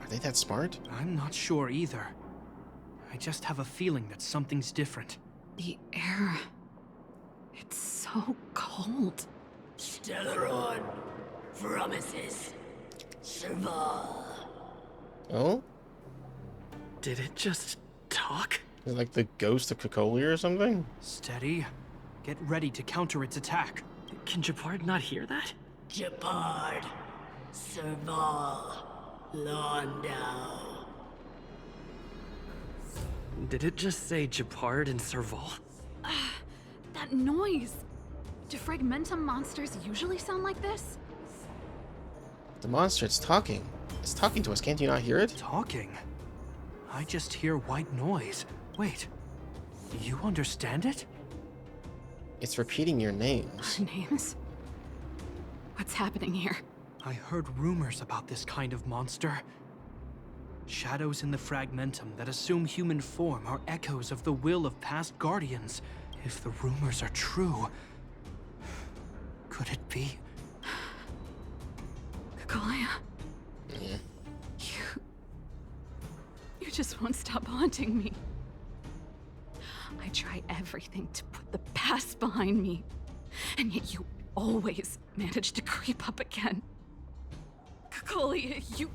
Are they that smart? I'm not sure either. I just have a feeling that something's different. The air... It's so cold. Delaron promises. Serval. Oh? Did it just talk? Is it like the ghost of Cocolia or something? Steady. Get ready to counter its attack. Can Japard not hear that? Japard. Serval. Londo. Did it just say Japard and Serval? That noise! Do fragmentum monsters usually sound like this? The monster, it's talking. It's talking to us. Can't you not hear it? Talking? I just hear white noise. Wait. You understand it? It's repeating your names. Names? What's happening here? I heard rumors about this kind of monster. Shadows in the fragmentum that assume human form are echoes of the will of past guardians. If the rumors are true, could it be? Cocolia? Yeah. You just won't stop haunting me. I try everything to put the past behind me, and yet you always manage to creep up again. Cocolia, you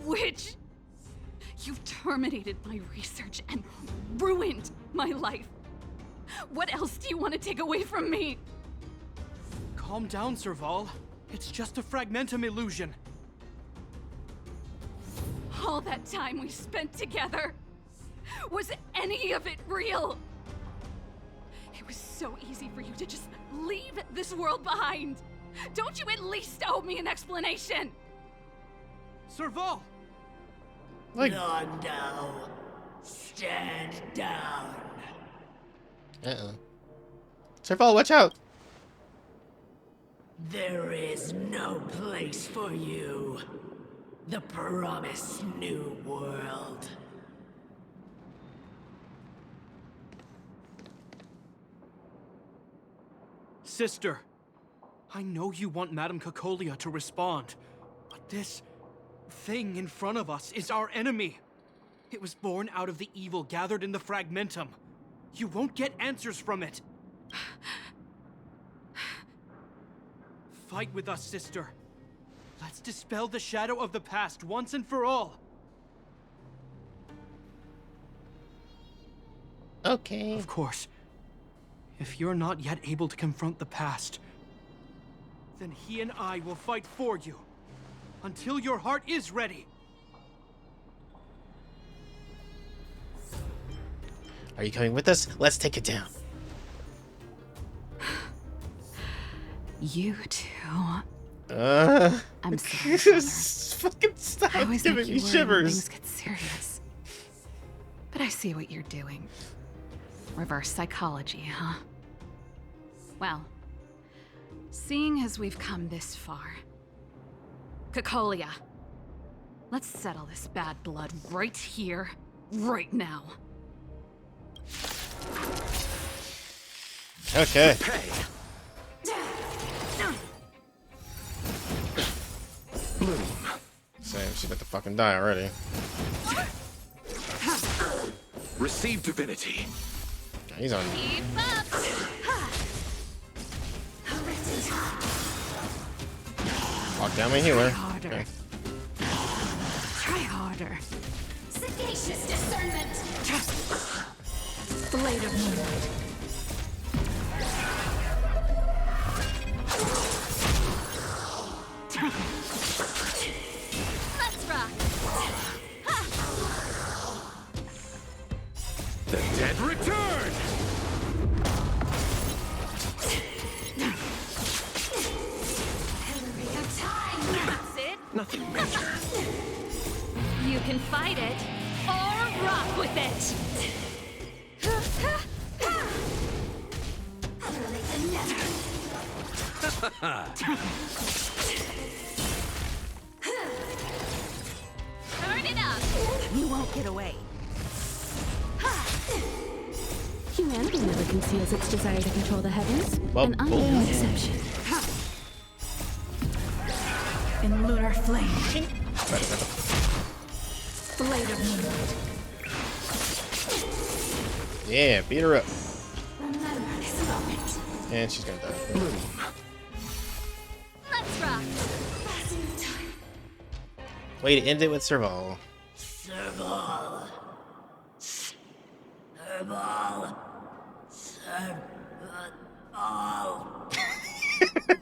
witch! You've terminated my research and ruined my life. What else do you want to take away from me? Calm down, Serval. It's just a fragmentum illusion. All that time we spent together, was any of it real? It was so easy for you to just leave this world behind. Don't you at least owe me an explanation? Serval! Like, Londo. Stand down. uh-oh. Serval, watch out! There is no place for you. The promised new world. Sister, I know you want Madame Cocolia to respond, but this thing in front of us is our enemy. It was born out of the evil gathered in the fragmentum. You won't get answers from it. Fight with us, sister. Let's dispel the shadow of the past once and for all. Okay. Of course, if you're not yet able to confront the past, then he and I will fight for you until your heart is ready. Are you coming with us? Let's take it down. You two. I'm sorry, just fucking stop I always giving make me you worry when shivers. things get serious. But I see what you're doing. Reverse psychology, huh? Well, seeing as we've come this far, Cocolia, let's settle this bad blood right here, right now. Okay. Same, she's about to fucking die already. Receive divinity. He's on. Lock down my healer. Harder. Okay. Try harder. Sagacious discernment. Blade of Moonlight. Let's rock. The dead return! Pillory of time. That's it. Nothing major. You can fight it, or rock with it. Utterly Turn it up. You won't get away. Humanity never conceals its desire to control the heavens, and I'm no exception. In lunar flame. Blade of Moonlight. Yeah, beat her up. remember this moment. And she's gonna die. Let's rock. Way to end it with Serval. Serval. Serval. Serval.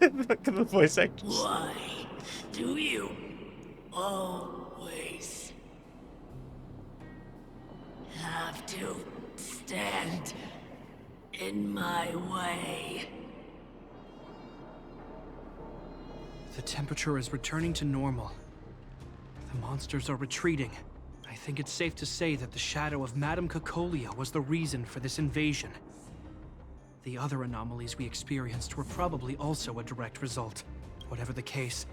Look at the voice actors. Why do you always have to stand in my way? The temperature is returning to normal. The monsters are retreating. I think it's safe to say that the shadow of Madame Cacolia was the reason for this invasion. The other anomalies we experienced were probably also a direct result. Whatever the case,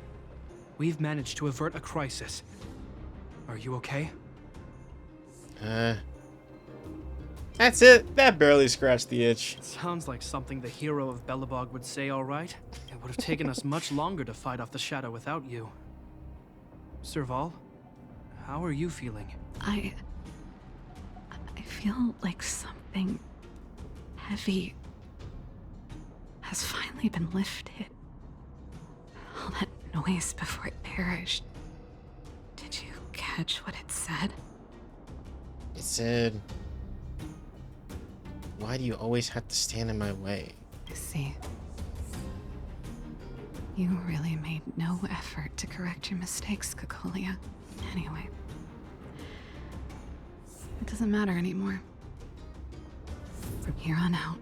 we've managed to avert a crisis. Are you okay? That's it. That barely scratched the itch. Sounds like something the hero of Belobog would say, all right. It would have taken us much longer to fight off the shadow without you. Serval, how are you feeling? I feel like something heavy has finally been lifted. All that noise before it perished. Did you catch what it said? It said, "Why do you always have to stand in my way?" I see. You really made no effort to correct your mistakes, Cacolia. Anyway, it doesn't matter anymore. From here on out,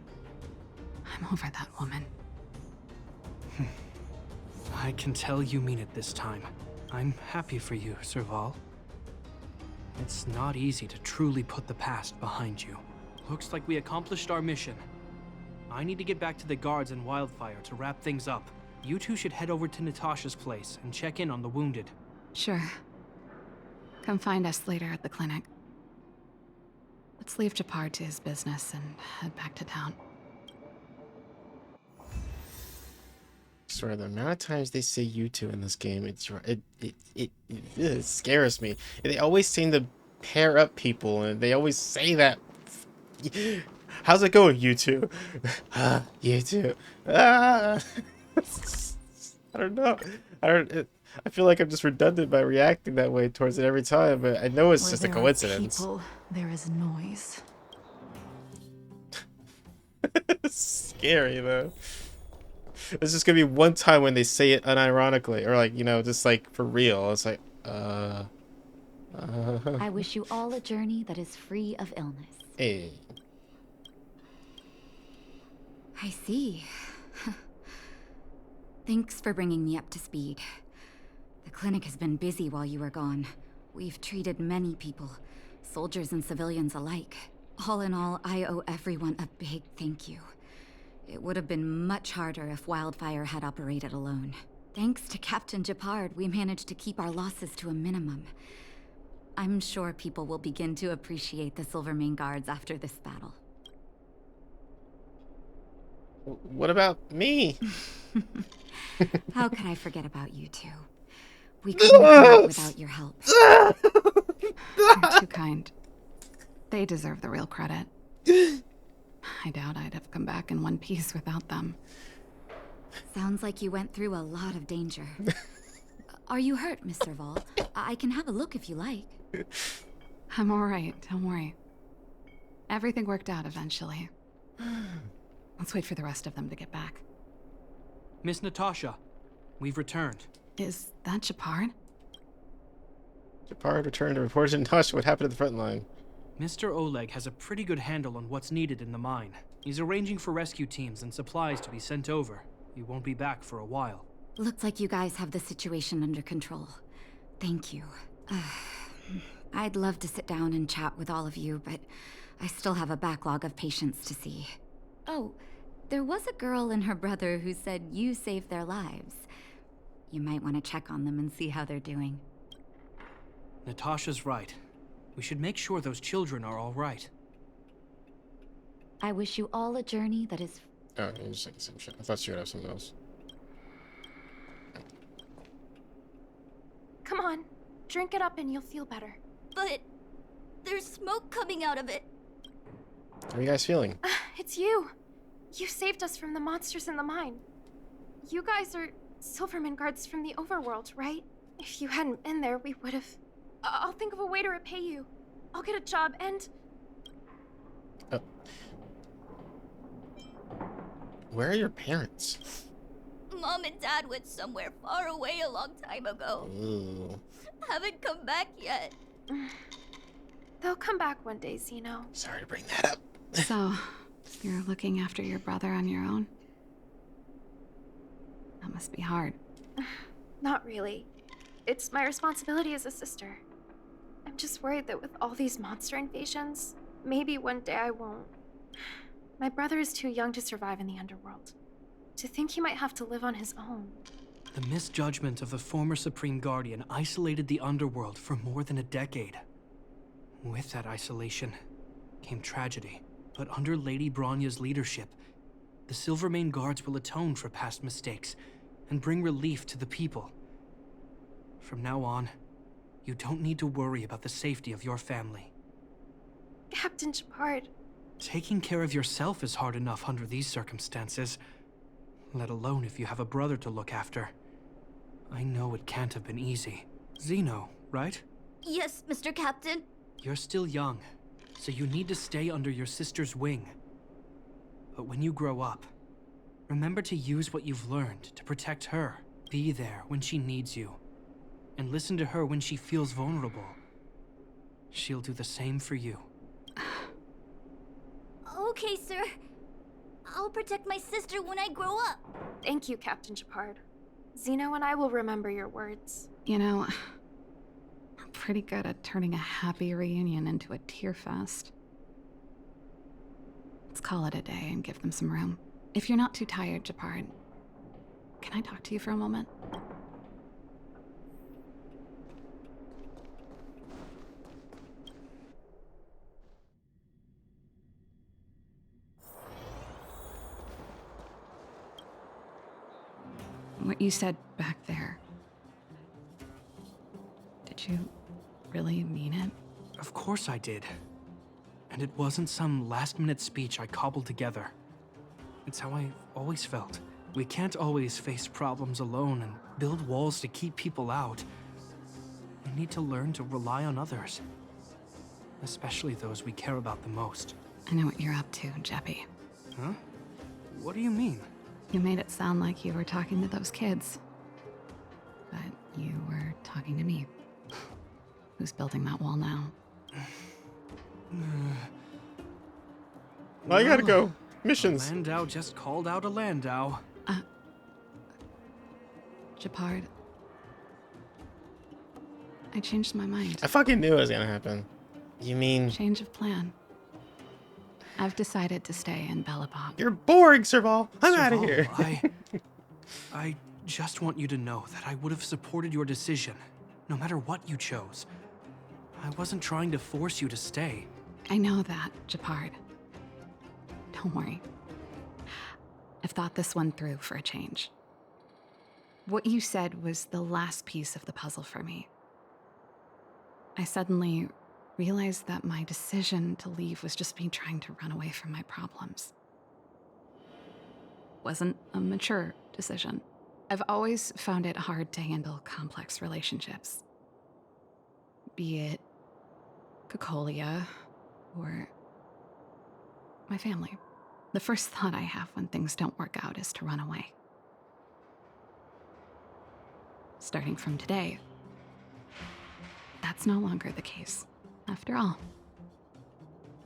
I'm over that woman. I can tell you mean it this time. I'm happy for you, Serval. It's not easy to truly put the past behind you. Looks like we accomplished our mission. I need to get back to the guards and Wildfire to wrap things up. You two should head over to Natasha's place and check in on the wounded. Sure. Come find us later at the clinic. Let's leave Japar to his business and head back to town. I swear, the amount of times they say "you two" in this game, it scares me. They always seem to pair up people, and they always say that. How's it going, you two? You two. I don't know. I feel like I'm just redundant by reacting that way towards it every time, but I know it's Where just a there are coincidence. people, there is noise. It's scary, though. There's just gonna be one time when they say it unironically, or like, you know, just like for real. It's like, I wish you all a journey that is free of illness. Hey. I see. Thanks for bringing me up to speed. The clinic has been busy while you were gone. We've treated many people, soldiers and civilians alike. All in all, I owe everyone a big thank you. It would have been much harder if Wildfire had operated alone. Thanks to Captain Japard, we managed to keep our losses to a minimum. I'm sure people will begin to appreciate the Silvermane Guards after this battle. What about me? How could I forget about you two? We couldn't have it without your help. You're too kind. They deserve the real credit. I doubt I'd have come back in one piece without them. Sounds like you went through a lot of danger. Are you hurt, Miss Serval? I can have a look if you like. I'm alright, don't worry. Everything worked out eventually. Let's wait for the rest of them to get back. Miss Natasha, we've returned. Is that Japard? Japard returned to report to Natasha what happened at the front line. Mr. Oleg has a pretty good handle on what's needed in the mine. He's arranging for rescue teams and supplies to be sent over. He won't be back for a while. Looks like you guys have the situation under control. Thank you. I'd love to sit down and chat with all of you, but I still have a backlog of patients to see. Oh, there was a girl and her brother who said you saved their lives. You might want to check on them and see how they're doing. Natasha's right. We should make sure those children are all right. I wish you all a journey that is... Oh, you're just saying the same shit. I thought you would have something else. Come on, drink it up and you'll feel better. But there's smoke coming out of it. How are you guys feeling? It's you. You saved us from the monsters in the mine. You guys are Silverman guards from the overworld, right? If you hadn't been there, we would have... I'll think of a way to repay you. I'll get a job and... Where are your parents? Mom and Dad went somewhere far away a long time ago. Ooh. Haven't come back yet. They'll come back one day, Zeno. Sorry to bring that up. So, you're looking after your brother on your own? That must be hard. Not really. It's my responsibility as a sister. I'm just worried that with all these monster invasions, maybe one day I won't. My brother is too young to survive in the underworld. To think he might have to live on his own. The misjudgment of the former Supreme Guardian isolated the underworld for more than a decade. With that isolation came tragedy. But under Lady Bronya's leadership, the Silvermane Guards will atone for past mistakes and bring relief to the people. From now on, you don't need to worry about the safety of your family. Captain Shepard. Taking care of yourself is hard enough under these circumstances, let alone if you have a brother to look after. I know it can't have been easy. Zeno, right? Yes, Mr. Captain. You're still young, so you need to stay under your sister's wing. But when you grow up, remember to use what you've learned to protect her. Be there when she needs you, and listen to her when she feels vulnerable. She'll do the same for you. Okay, sir. I'll protect my sister when I grow up. Thank you, Captain Shepard. Zeno and I will remember your words. You know, we're pretty good at turning a happy reunion into a tear fest. Let's call it a day and give them some room. If you're not too tired, Shepard, can I talk to you for a moment? What you said back there, did you really mean it? Of course I did. And it wasn't some last-minute speech I cobbled together. It's how I've always felt. We can't always face problems alone and build walls to keep people out. We need to learn to rely on others. Especially those we care about the most. I know what you're up to, Jeppy. Huh? What do you mean? You made it sound like you were talking to those kids. But you were talking to me. Who's building that wall now? I gotta go. Missions. Landau just called out a Landau. Shepard. I changed my mind. I fucking knew it was gonna happen. You mean... Change of plan. I've decided to stay in Belobog. You're boring, Serval. I'm out of here. I just want you to know that I would have supported your decision, no matter what you chose. I wasn't trying to force you to stay. I know that, Shepard. Don't worry. I've thought this one through for a change. What you said was the last piece of the puzzle for me. I suddenly realized that my decision to leave was just me trying to run away from my problems. Wasn't a mature decision. I've always found it hard to handle complex relationships. Be it Cocolia or my family. The first thought I have when things don't work out is to run away. Starting from today, that's no longer the case. After all,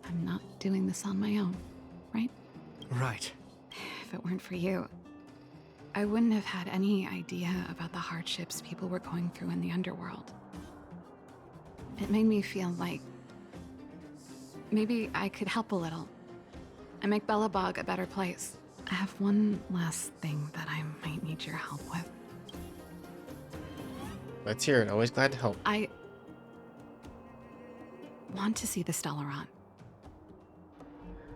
I'm not doing this on my own, right? Right. If it weren't for you, I wouldn't have had any idea about the hardships people were going through in the underworld. It made me feel like maybe I could help a little and make Belobog a better place. I have one last thing that I might need your help with. Let's hear it. Always glad to help. I want to see the Stellaron.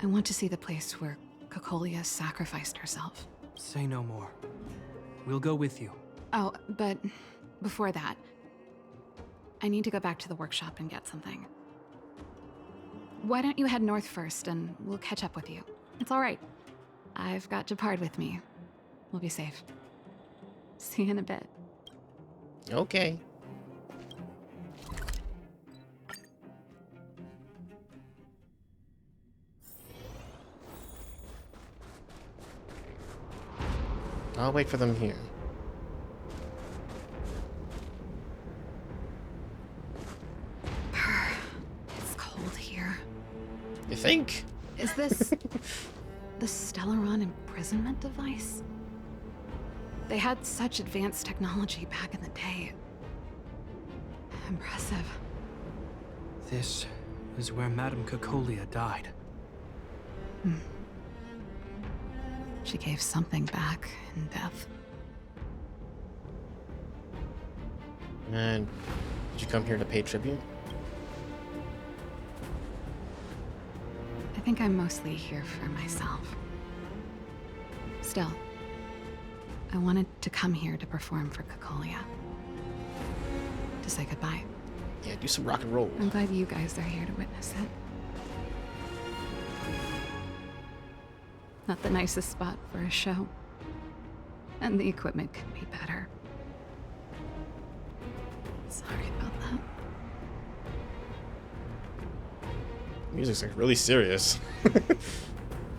I want to see the place where Cocolia sacrificed herself. Say no more. We'll go with you. Oh, but before that, I need to go back to the workshop and get something. Why don't you head north first and we'll catch up with you? It's all right. I've got Japard with me. We'll be safe. See you in a bit. Okay. I'll wait for them here. It's cold here. You think? Is this the Stellaron imprisonment device? They had such advanced technology back in the day. Impressive. This is where Madame Cacolia died. She gave something back in death. And did you come here to pay tribute? I think I'm mostly here for myself. Still, I wanted to come here to perform for Cacolia. To say goodbye. Yeah, do some rock and roll. I'm glad you guys are here to witness it. Not the nicest spot for a show. And the equipment could be better. Sorry about that. Music's like really serious. The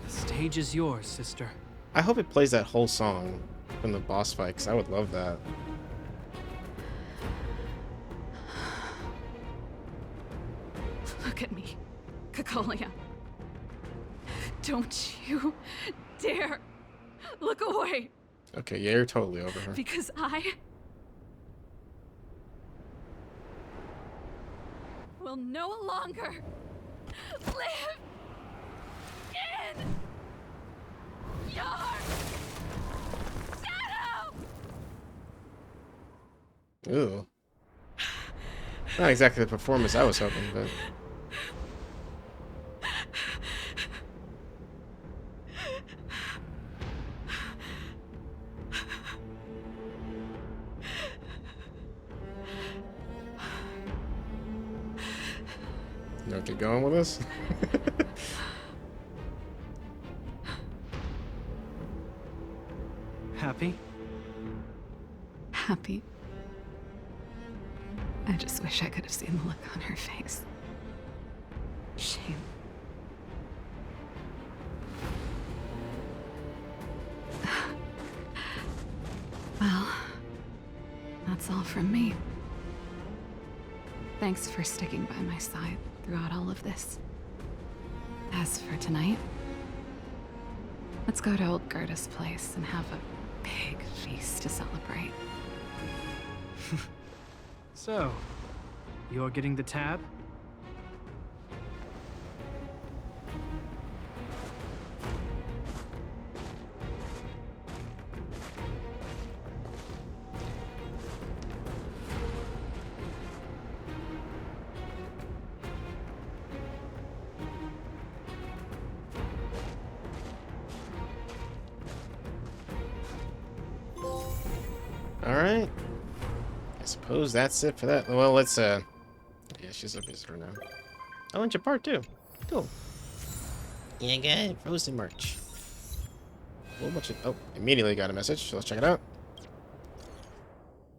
stage is yours, sister. I hope it plays that whole song from the boss fight, because I would love that. Look at me, Cacolia. Don't you dare look away. Okay, yeah, you're totally over her. Because I will no longer live in your shadow. Ooh. Not exactly the performance I was hoping, but... You know, keep going with this? Happy? Happy. I just wish I could have seen the look on her face. Shame. Well, that's all from me. Thanks for sticking by my side throughout all of this. As for tonight, let's go to old Gerda's place and have a big feast to celebrate. So, you're getting the tab? Alright. I suppose that's it for that. Well, let's, yeah, she's a visitor now. Oh, and Japard too. Cool. Yeah, good. Frozen merch. A whole bunch of... Oh, immediately got a message. So let's check it out.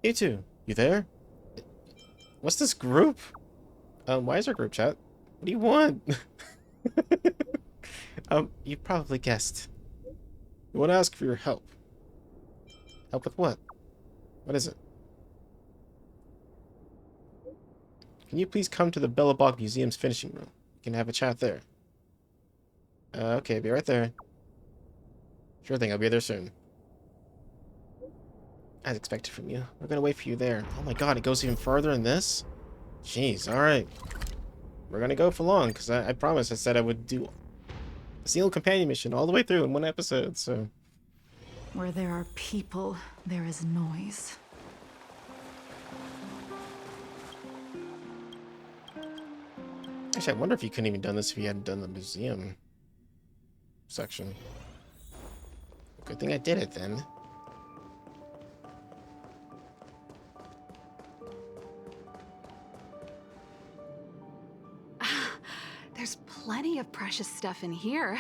You two, you there? What's this group? Why is our group chat? What do you want? You probably guessed. We want to ask for your help. Help with what? What is it? Can you please come to the Bellabog Museum's finishing room? We can have a chat there. Okay, be right there. Sure thing, I'll be there soon. As expected from you. We're gonna wait for you there. Oh my god, it goes even further in this? Jeez, alright. We're gonna go for long, because I promised I said I would do a single companion mission all the way through in one episode, so... Where there are people, there is noise. Actually, I wonder if you couldn't even done this if you hadn't done the museum section. Good thing I did it then. There's plenty of precious stuff in here.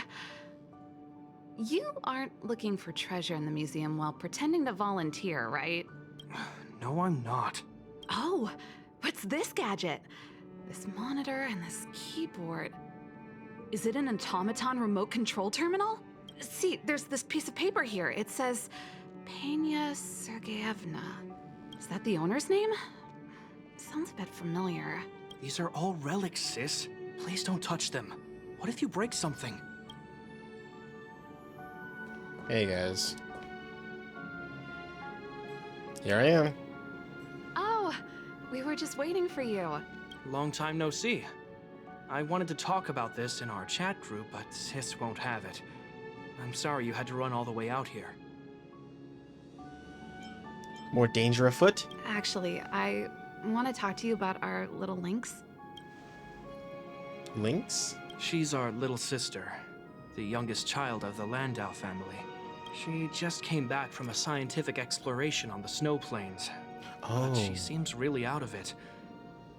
You aren't looking for treasure in the museum while pretending to volunteer, right? No, I'm not. Oh, what's this gadget? This monitor and this keyboard. Is it an automaton remote control terminal? See, there's this piece of paper here. It says Pena Sergeyevna. Is that the owner's name? Sounds a bit familiar. These are all relics, sis. Please don't touch them. What if you break something? Hey guys. Here I am. Oh, we were just waiting for you. Long time no see. I wanted to talk about this in our chat group, but sis won't have it. I'm sorry you had to run all the way out here. More danger afoot? Actually, I want to talk to you about our little Lynx. Lynx? She's our little sister, the youngest child of the Landau family. She just came back from a scientific exploration on the snow plains. Oh. But she seems really out of it.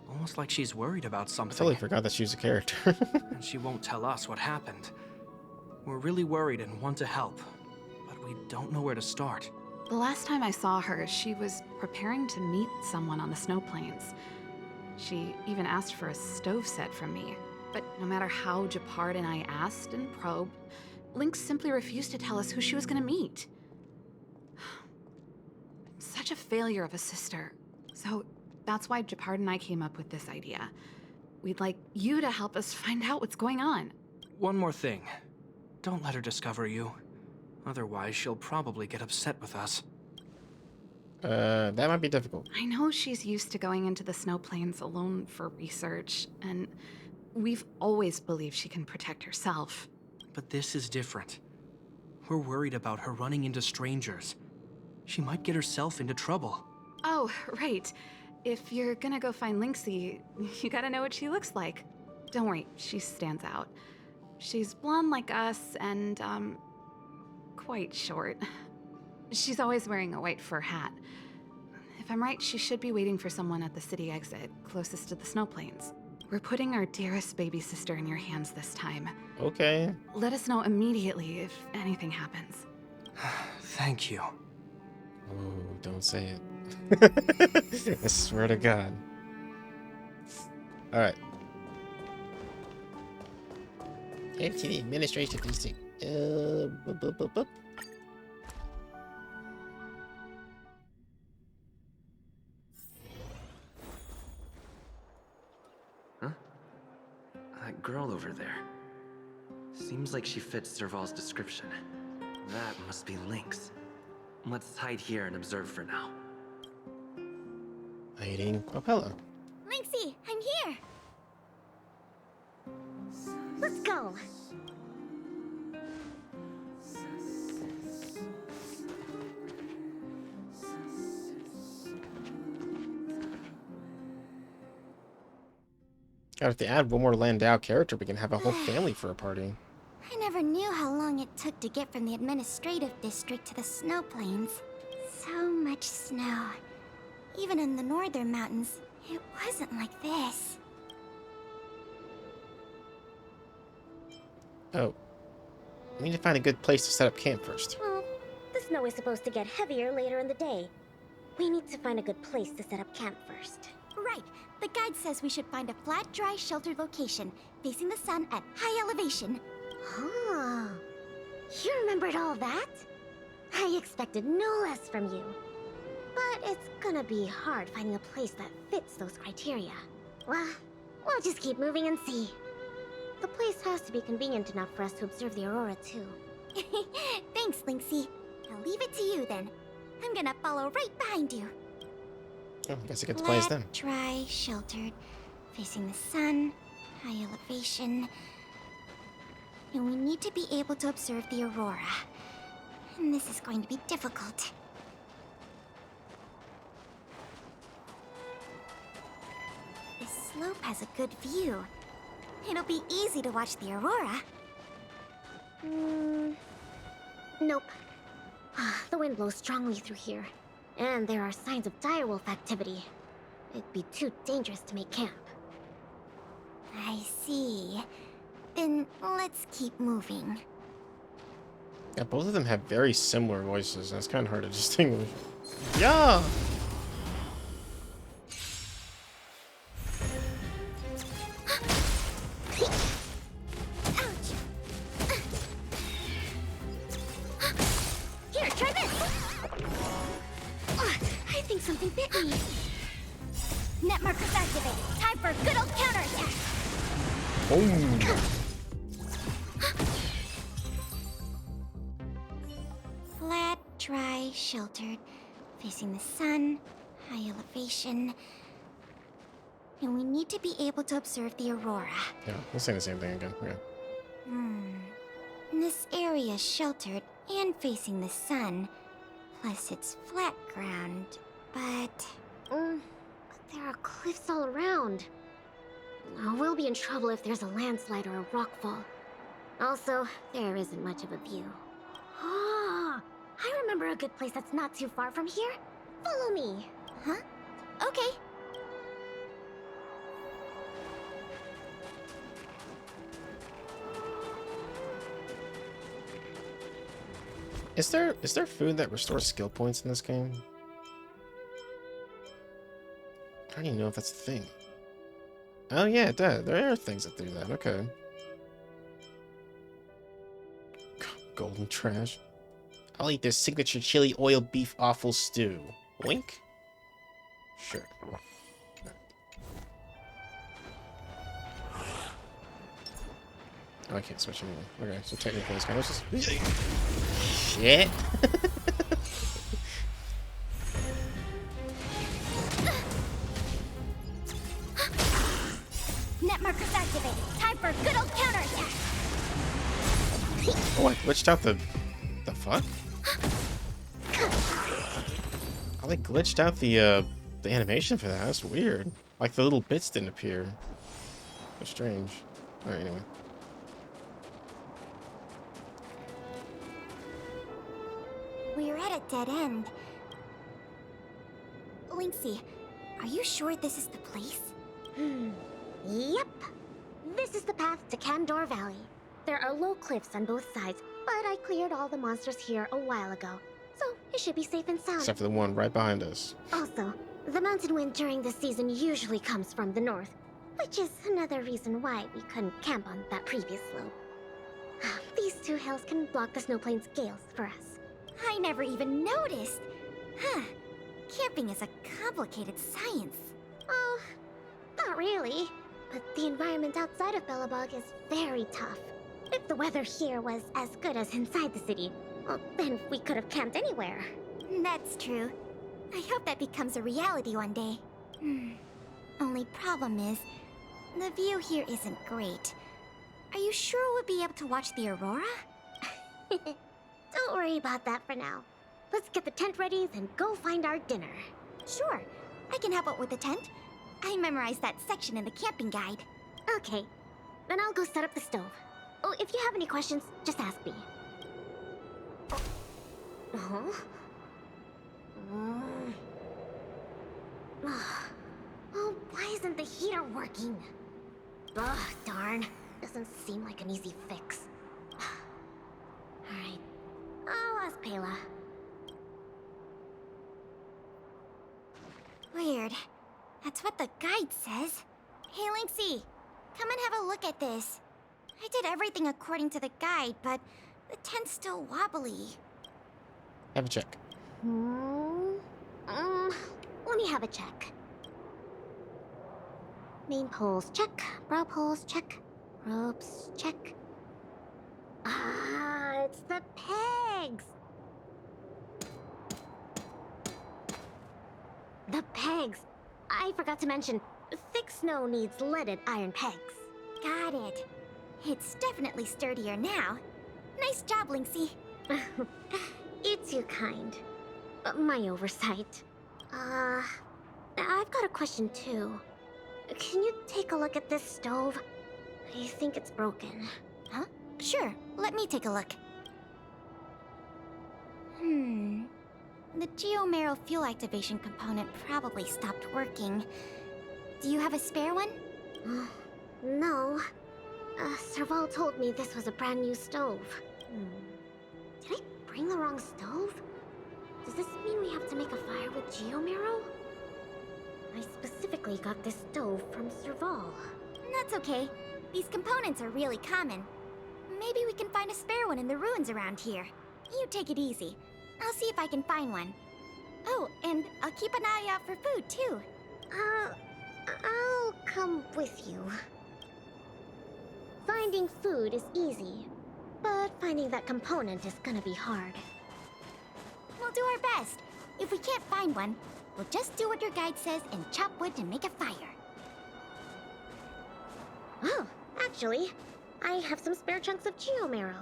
Almost like she's worried about I something. totally forgot that she was a character. And she won't tell us what happened. We're really worried and want to help, but we don't know where to start. The last time I saw her, she was preparing to meet someone on the snow plains. She even asked for a stove set from me. But no matter how Japard and I asked and probed, Lynx simply refused to tell us who she was going to meet. Such a failure of a sister. So that's why Japard and I came up with this idea. We'd like you to help us find out what's going on. One more thing. Don't let her discover you. Otherwise, she'll probably get upset with us. That might be difficult. I know she's used to going into the snow plains alone for research, and we've always believed she can protect herself. But this is different. We're worried about her running into strangers. She might get herself into trouble. Oh, right. If you're gonna go find Lynxie, you gotta know what she looks like. Don't worry, she stands out. She's blonde like us and, quite short. She's always wearing a white fur hat. If I'm right, she should be waiting for someone at the city exit, closest to the snow plains. We're putting our dearest baby sister in your hands this time. Okay. Let us know immediately if anything happens. Thank you. Oh, don't say it. I swear to God. Alright. Head to the administration district. Boop, boop, boop, boop. Huh? That girl over there. Seems like she fits Serval's description. That must be Lynx. Let's hide here and observe for now. Hiding. Oh, hello. Lynxie, I'm here. Let's go. God, if they add one more Landau character, we can have a whole family for a party. I never knew how long it took to get from the administrative district to the snow plains. So much snow. Even in the northern mountains, it wasn't like this. Oh. We need to find a good place to set up camp first. Well, the snow is supposed to get heavier later in the day. We need to find a good place to set up camp first. Right. The guide says we should find a flat, dry, sheltered location, facing the sun at high elevation. Oh, you remembered all that? I expected no less from you. But it's gonna be hard finding a place that fits those criteria. Well, we'll just keep moving and see. The place has to be convenient enough for us to observe the aurora, too. Thanks, Lynxie. I'll leave it to you, then. I'm gonna follow right behind you. Oh, I guess I get to play as them. Dry, sheltered, facing the sun, high elevation. And we need to be able to observe the aurora. And this is going to be difficult. This slope has a good view. It'll be easy to watch the aurora. Nope. The wind blows strongly through here. And there are signs of direwolf activity. It'd be too dangerous to make camp. I see. Then let's keep moving. Yeah, both of them have very similar voices. That's kind of hard to distinguish. Yeah! Here, try this! I think something bit me. Net markers activated. Time for a good old counterattack. Oh! Flat, dry, sheltered, facing the sun, high elevation. And we need to be able to observe the aurora. Yeah, we'll say the same thing again. Okay. This area is sheltered and facing the sun, plus it's flat ground, but there are cliffs all around. We'll be in trouble if there's a landslide or a rockfall. Also, there isn't much of a view. Ah, I remember a good place that's not too far from here. Follow me. Huh? Okay. Is there food that restores skill points in this game? I don't even know if that's a thing. Oh yeah, it does. There are things that do that. Okay. Golden trash. I'll eat this signature chili oil beef offal stew. Wink? Sure. Oh, I can't switch anymore. Okay, so technically this guy was just... Shit! Net markers activated. Time for a good old counterattack. Oh, I glitched out the fuck? Oh, they glitched out the animation for that. That's weird. Like the little bits didn't appear. That's strange. Alright, anyway. We're at a dead end. Linksy, are you sure this is the place? Yep. This is the path to Candor Valley. There are low cliffs on both sides, but I cleared all the monsters here a while ago, so it should be safe and sound. Except for the one right behind us. Also, the mountain wind during this season usually comes from the north, which is another reason why we couldn't camp on that previous slope. These two hills can block the snowplain's gales for us. I never even noticed. Huh. Camping is a complicated science. Oh, not really. But the environment outside of Bellabog is very tough. If the weather here was as good as inside the city, well, then we could have camped anywhere. That's true. I hope that becomes a reality one day. Only problem is, the view here isn't great. Are you sure we'll be able to watch the aurora? Don't worry about that for now. Let's get the tent ready, then go find our dinner. Sure, I can help out with the tent. I memorized that section in the camping guide. Okay, then I'll go set up the stove. Oh, if you have any questions, just ask me. Oh, why isn't the heater working? Ugh, darn. Doesn't seem like an easy fix. Alright, I'll ask Pela. Weird. That's what the guide says. Hey, Linksy, come and have a look at this. I did everything according to the guide, but the tent's still wobbly. Have a check. Let me have a check. Main poles, check. Brow poles, check. Ropes, check. Ah, it's the pegs! The pegs! I forgot to mention, thick snow needs leaded iron pegs. Got it. It's definitely sturdier now. Nice job, Linksy. It's your kind. My oversight. I've got a question too. Can you take a look at this stove? I think it's broken. Huh? Sure, let me take a look. The geomarrow fuel activation component probably stopped working. Do you have a spare one? No. Serval told me this was a brand new stove. Did I bring the wrong stove? Does this mean we have to make a fire with geomarrow? I specifically got this stove from Serval. That's okay. These components are really common. Maybe we can find a spare one in the ruins around here. You take it easy. I'll see if I can find one. Oh, and I'll keep an eye out for food, too. I'll come with you. Finding food is easy, but finding that component is gonna be hard. We'll do our best. If we can't find one, we'll just do what your guide says and chop wood to make a fire. Oh, actually, I have some spare chunks of geomarrow.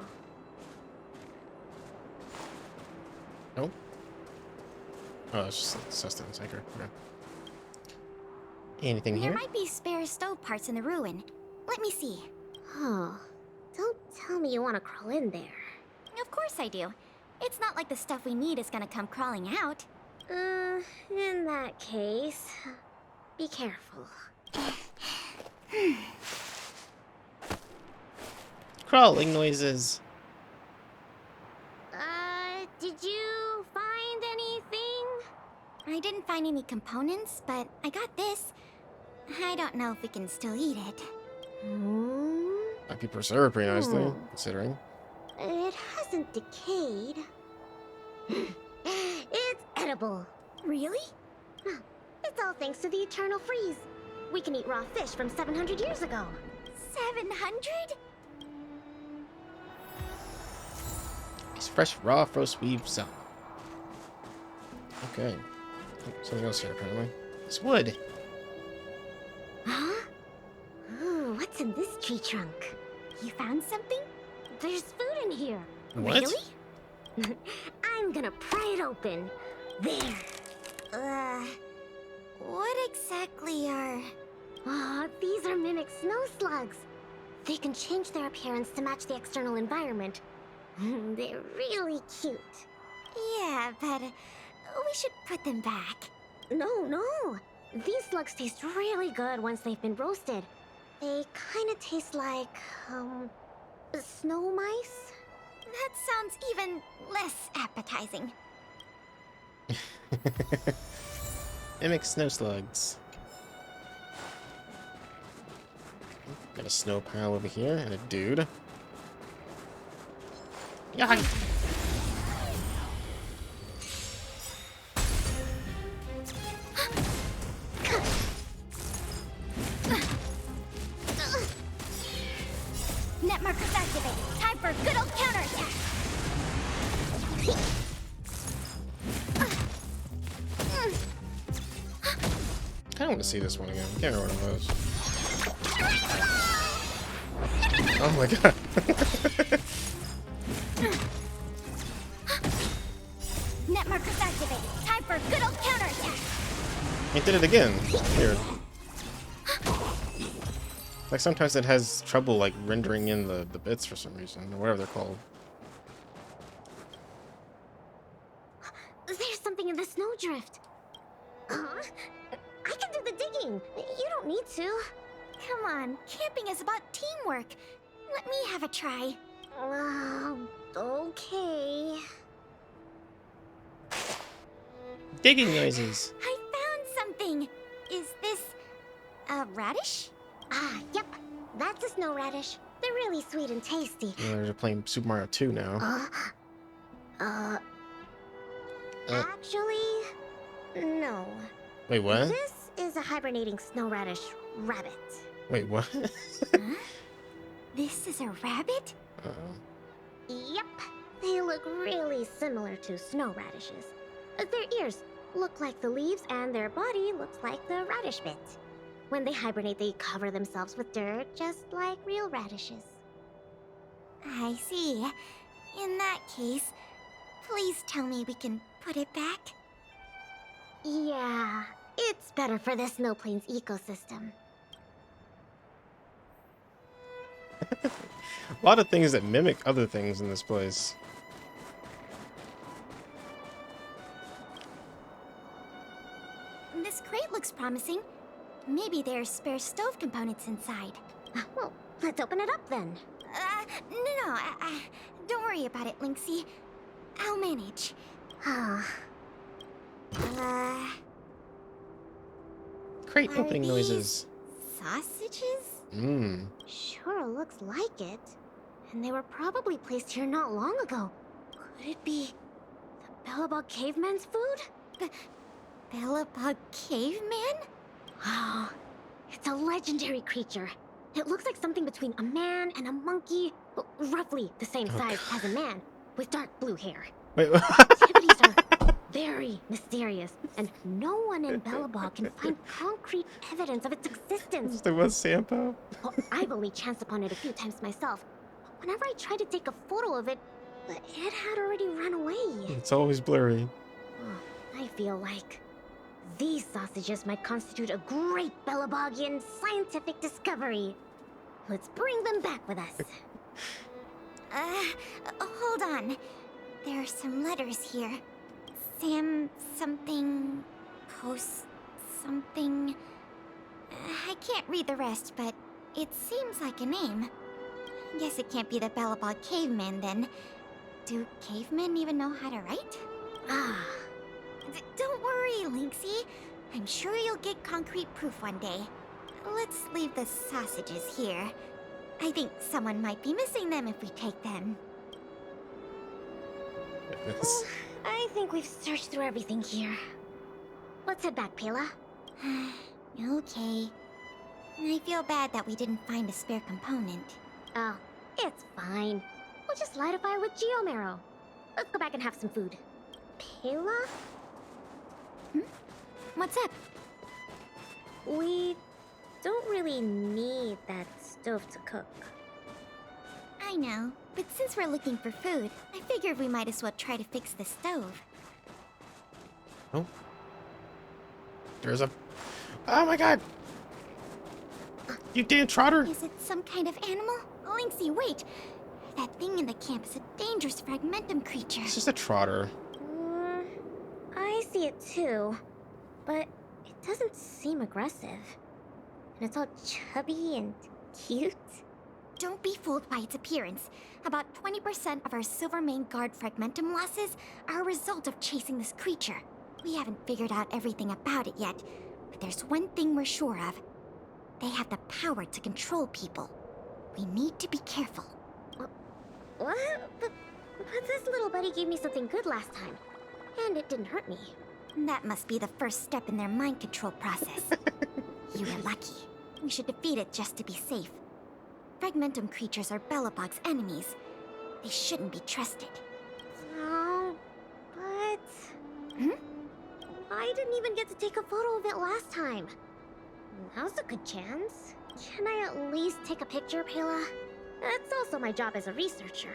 Oh. Oh, it's just sustenance anchor. Okay. Anything here? There might be spare stove parts in the ruin. Let me see. Oh, don't tell me you want to crawl in there. Of course I do. It's not like the stuff we need is gonna come crawling out. In that case, be careful. Crawling noises. Did you find anything? I didn't find any components, but I got this. I don't know if we can still eat it. Might be preserved pretty nicely, considering. It hasn't decayed. It's edible. Really? It's all thanks to the eternal freeze. We can eat raw fish from 700 years ago. 700? It's fresh, raw, frost weave salmon. Okay. Oh, something else here, apparently. It's wood. Huh? Ooh, what's in this tree trunk? You found something? There's food in here. What? Really? I'm gonna pry it open. There. What exactly are... Oh, these are mimic snow slugs. They can change their appearance to match the external environment. They're really cute. Yeah, but we should put them back. No. These slugs taste really good once they've been roasted. They kind of taste like, snow mice? That sounds even less appetizing. Mimic snow slugs. Got a snow pile over here and a dude. Yeah. Net markers activated. Time for a good old counterattack. I don't want to see this one again. I can't remember what it was. Oh my god. Net markers activated. Time for a good old counterattack. It did it again. Weird. Like sometimes it has trouble like rendering in the bits for some reason, or whatever they're called. There's something in the snowdrift. Huh? I can do the digging. You don't need to. Come on, camping is about teamwork. Let me have a try. Okay. Digging noises. I found something. Is this a radish? Yep. That's a snow radish. They're really sweet and tasty. Yeah, they're playing Super Mario 2 now. Actually, no. Wait, what? This is a hibernating snow radish rabbit. Wait, what? Huh? This is a rabbit? Yep. They look really similar to snow radishes. Their ears look like the leaves and their body looks like the radish bit. When they hibernate, they cover themselves with dirt, just like real radishes. I see. In that case, please tell me we can put it back. Yeah, it's better for the Snow Plains ecosystem. A lot of things that mimic other things in this place. This crate looks promising. Maybe there's spare stove components inside. Well, let's open it up then. No. Don't worry about it, Lynxie. I'll manage. uh... Crate Are opening these noises. sausages? Mmm. Sure looks like it. And they were probably placed here not long ago. Could it be the Bellabog caveman's food? Bellabog caveman? Oh, it's a legendary creature. It looks like something between a man and a monkey, roughly the same size as a man, with dark blue hair. Wait. Activities are very mysterious, and no one in Bellabog can find concrete evidence of its existence. There was Sampo. Well, I've only chanced upon it a few times myself. But whenever I tried to take a photo of it, it had already run away. It's always blurry. I feel like these sausages might constitute a great Bellabogian scientific discovery. Let's bring them back with us. Hold on. There are some letters here. Sam something... Post something... I can't read the rest, but it seems like a name. Guess it can't be the Bellabog caveman then. Do cavemen even know how to write? Don't worry, Lynxie. I'm sure you'll get concrete proof one day. Let's leave the sausages here. I think someone might be missing them if we take them. Well, I think we've searched through everything here. Let's head back, Pela. Okay. I feel bad that we didn't find a spare component. Oh, it's fine. We'll just light a fire with geomarrow. Let's go back and have some food. Pela? What's up? We don't really need that stove to cook. I know, but since we're looking for food, I figured we might as well try to fix the stove. Oh. There's a... Oh my god! You damn trotter! Is it some kind of animal? Lynxie, wait! That thing in the camp is a dangerous fragmentum creature. It's just a trotter. I see it too, but it doesn't seem aggressive. And it's all chubby and cute. Don't be fooled by its appearance. About 20% of our Silvermane Guard fragmentum losses are a result of chasing this creature. We haven't figured out everything about it yet, but there's one thing we're sure of. They have the power to control people. We need to be careful. What? But this little buddy gave me something good last time, and it didn't hurt me. That must be the first step in their mind control process. You were lucky. We should defeat it just to be safe. Fragmentum creatures are Bellabog's enemies. They shouldn't be trusted. Oh, but... I didn't even get to take a photo of it last time. Now's a good chance. Can I at least take a picture, Pela? That's also my job as a researcher.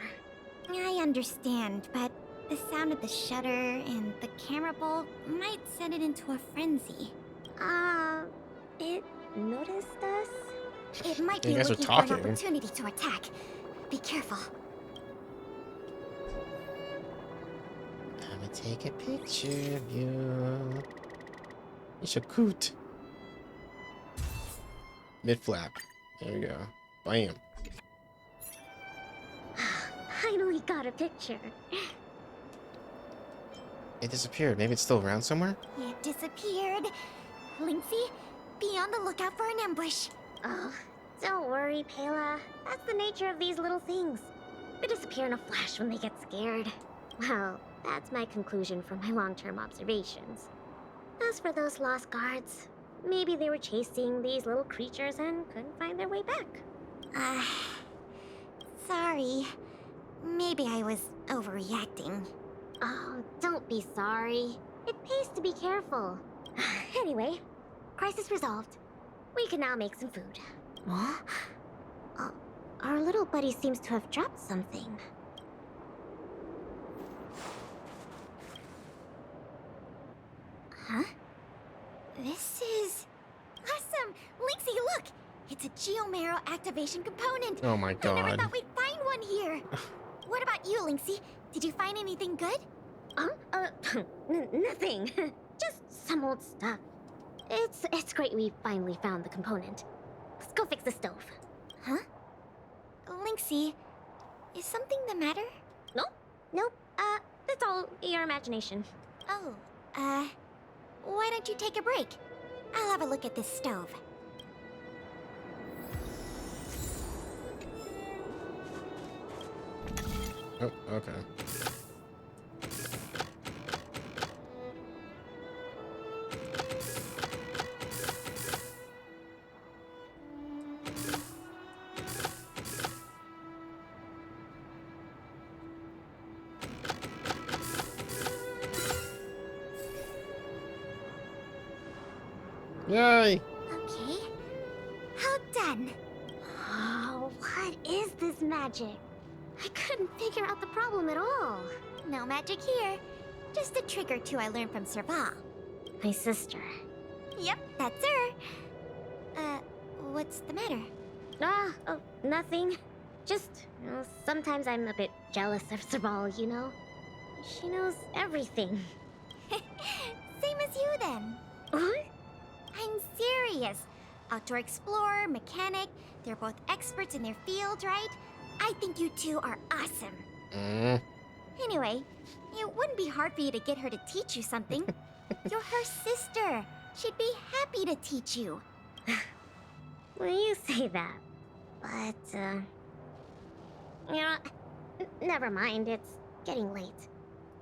I understand, but the sound of the shutter and the camera bulb might send it into a frenzy. It noticed us? It might be looking for an opportunity to attack. Be careful. I'm gonna take a picture of you. It's a coot. Mid-flap. There we go. Bam. Finally got a picture. It disappeared. Maybe it's still around somewhere? It disappeared. Lynxie, be on the lookout for an ambush. Oh, don't worry, Pela. That's the nature of these little things. They disappear in a flash when they get scared. Well, that's my conclusion from my long-term observations. As for those lost guards, maybe they were chasing these little creatures and couldn't find their way back. Sorry. Maybe I was overreacting. Oh, don't be sorry. It pays to be careful. Anyway, crisis resolved. We can now make some food. What? Our little buddy seems to have dropped something. Huh? This is... Awesome! Lynxie, look! It's a geomarrow activation component! Oh my god. I never thought we'd find one here! What about you, Lynxie? Did you find anything good? Nothing. Just some old stuff. It's great we finally found the component. Let's go fix the stove. Huh? Lynxie, is something the matter? Nope. The It's all your imagination. Oh, why don't you take a break? I'll have a look at this stove. Oh, okay. Yay! Okay. How done? Oh, what is this magic? I couldn't figure out the problem at all. No magic here. Just a trick or two I learned from Serval. My sister. Yep, that's her. What's the matter? Oh, nothing. Just, sometimes I'm a bit jealous of Serval, you know? She knows everything. Same as you then. What? I'm serious. Outdoor explorer, mechanic, they're both experts in their field, right? I think you two are awesome. Anyway, it wouldn't be hard for you to get her to teach you something. You're her sister. She'd be happy to teach you. Well, you say that, but, never mind. It's getting late.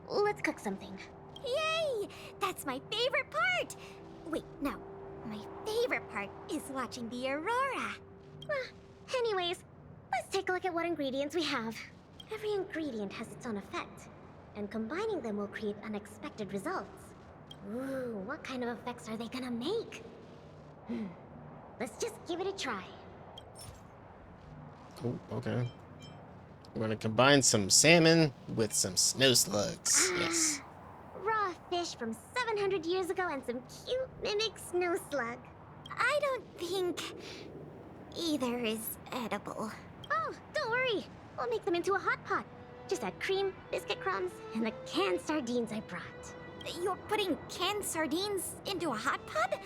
Let's cook something. Yay! That's my favorite part! Wait, no. My favorite part is watching the aurora. Anyways, let's take a look at what ingredients we have. Every ingredient has its own effect, and combining them will create unexpected results. Ooh, what kind of effects are they gonna make? Let's just give it a try. Oh, okay. We're gonna combine some salmon with some snow slugs. Yes. Raw fish from 700 years ago and some cute mimic snow slug. I don't think either is edible. Oh, don't worry. We'll make them into a hot pot. Just add cream, biscuit crumbs, and the canned sardines I brought. You're putting canned sardines into a hot pot?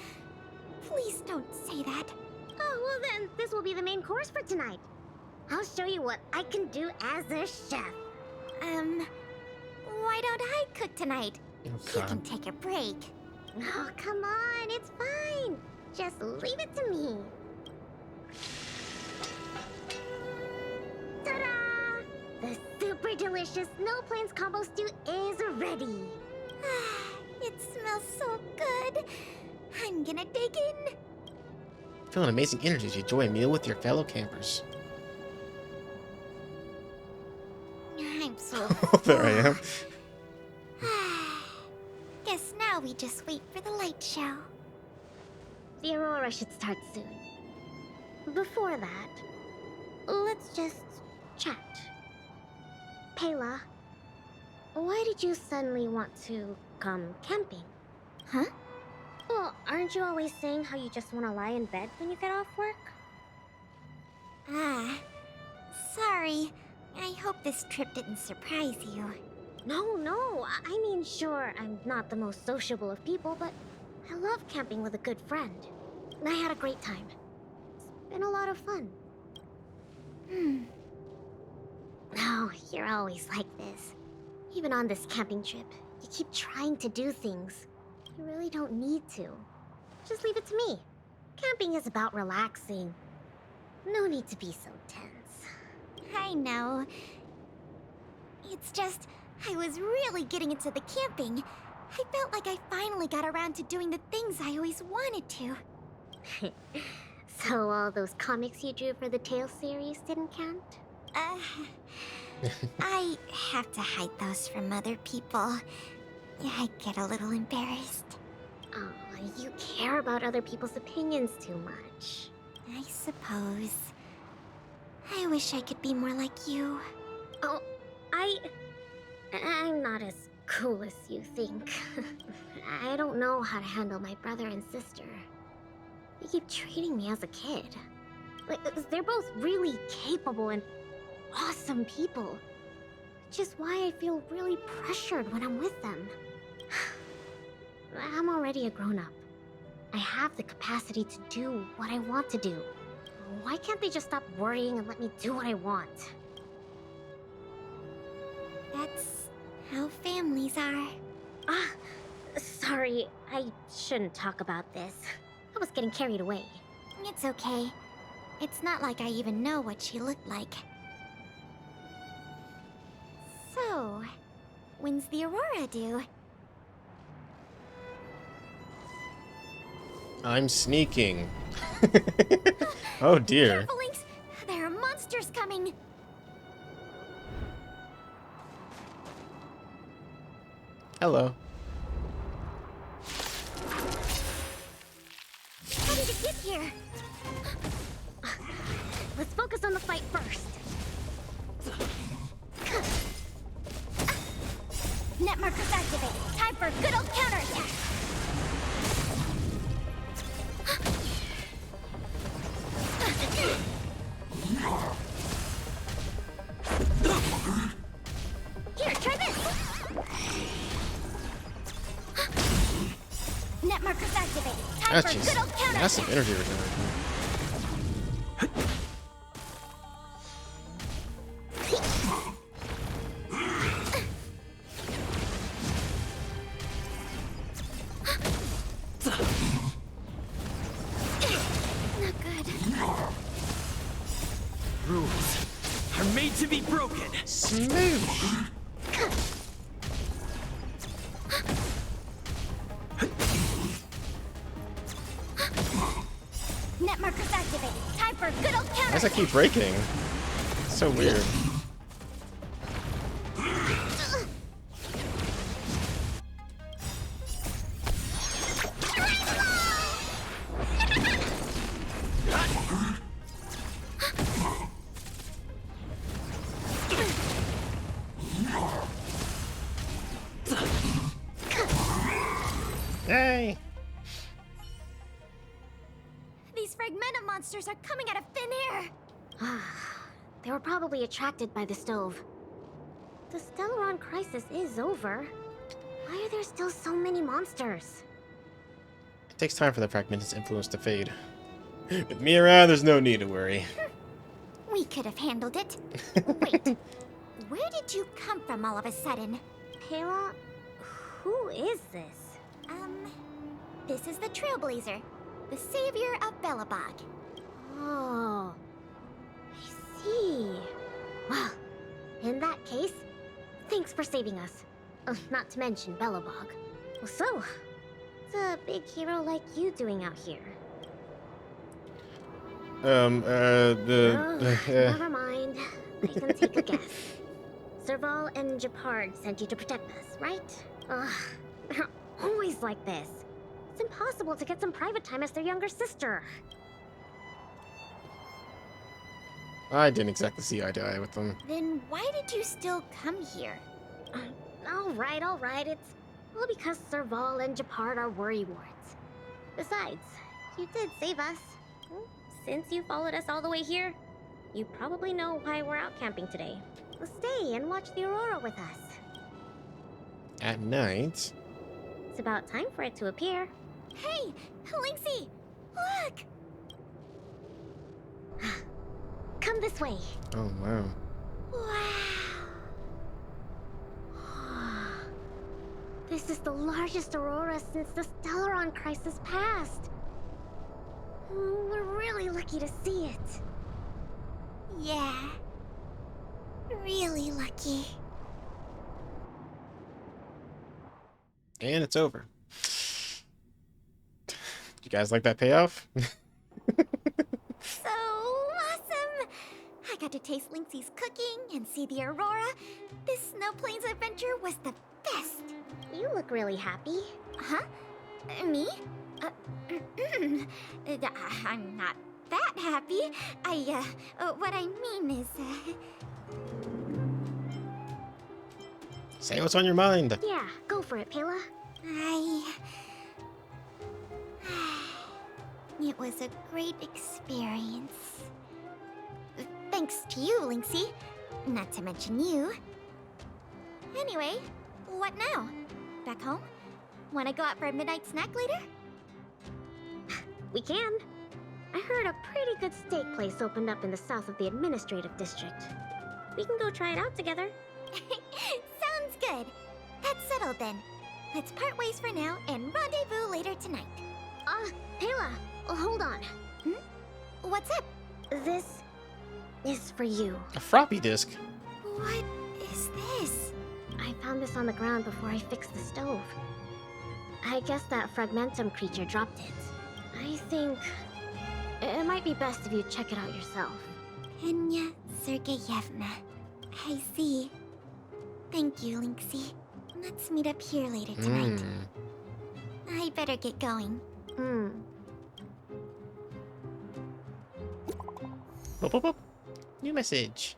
Please don't say that. Oh, well then, this will be the main course for tonight. I'll show you what I can do as a chef. Why don't I cook tonight? Okay. You can take a break. Oh, come on, it's fine. Just leave it to me. Ta-da! The super delicious Snow Plains combo stew is ready. It smells so good. I'm gonna dig in. Feel an amazing energy as you enjoy a meal with your fellow campers. I'm so There I am. Guess now we just wait for the light show. The aurora should start soon. Before that, let's just chat. Pela, why did you suddenly want to come camping? Huh? Well, aren't you always saying how you just want to lie in bed when you get off work? Sorry. I hope this trip didn't surprise you. No, I mean, sure, I'm not the most sociable of people, but I love camping with a good friend. I had a great time. It's been a lot of fun. Oh, you're always like this. Even on this camping trip, you keep trying to do things. You really don't need to. Just leave it to me. Camping is about relaxing. No need to be so tense. I know. It's just, I was really getting into the camping. I felt like I finally got around to doing the things I always wanted to. So all those comics you drew for the Tale series didn't count? I have to hide those from other people. I get a little embarrassed. Oh, you care about other people's opinions too much. I suppose. I wish I could be more like you. Oh, I'm not as cool as you think. I don't know how to handle my brother and sister. They keep treating me as a kid. Like, they're both really capable and awesome people. Which is why I feel really pressured when I'm with them. I'm already a grown-up. I have the capacity to do what I want to do. Why can't they just stop worrying and let me do what I want? That's how families are. Ah, sorry, I shouldn't talk about this. I was getting carried away. It's okay. It's not like I even know what she looked like. So, when's the Aurora due? I'm sneaking. Oh dear. Careful, Lynx! There are monsters coming! Hello. How did it get here? Let's focus on the fight first. Net markers activated. Time for a good old counterattack. Here, try this. Net markers activated. Time That's for a just good old counterattack. massive energy regeneration. Not good. Rules are made to be broken. Smooth. Net markers activated. Time for a good old Why does that counterattack. keep breaking? It's so weird. Yay! These fragmenta monsters are coming out of thin air. They were probably attracted by the stove. The Stellaron crisis is over. Why are there still so many monsters? It takes time for the fragment's influence to fade. With me around, there's no need to worry. We could have handled it. Wait, where did you come from all of a sudden? Pela, who is this? This is the Trailblazer, the savior of Belobog. Oh, I see. Well, in that case, thanks for saving us. Not to mention Belobog. So, what's a big hero like you doing out here? Never mind. I can take a guess. Serval and Japard sent you to protect us, right? They're always like this. It's impossible to get some private time as their younger sister. I didn't exactly see eye to eye with them. Then why did you still come here? All right. It's all because Serval and Japard are worrywarts. Besides, you did save us. Since you followed us all the way here, you probably know why we're out camping today. Stay and watch the Aurora with us. At night? It's about time for it to appear. Hey, Lynxie! Look! Come this way. Oh, wow. Wow. This is the largest aurora since the Stellaron crisis passed. We're really lucky to see it. Yeah. Really lucky. And it's over. You guys like that payoff? So awesome! I got to taste Lynxie's cooking and see the aurora. This Snow Plains adventure was the best. You look really happy. Huh? Me? I'm not that happy. What I mean is, Say what's on your mind. Yeah, go for it, Pela. It was a great experience. Thanks to you, Lynxie. Not to mention you. Anyway, what now? Back home? Wanna go out for a midnight snack later? We can. I heard a pretty good steak place opened up in the south of the administrative district. We can go try it out together. Sounds good. Settled then. Let's part ways for now and rendezvous later tonight. Pela, hold on. What's up? This is for you. A floppy disk. What is this? I found this on the ground before I fixed the stove. I guess that fragmentum creature dropped it. I think it might be best if you check it out yourself. Penya Sergeyevna. I see. Thank you, Linksy. Let's meet up here later tonight. I better get going. Boop, boop, boop. New message.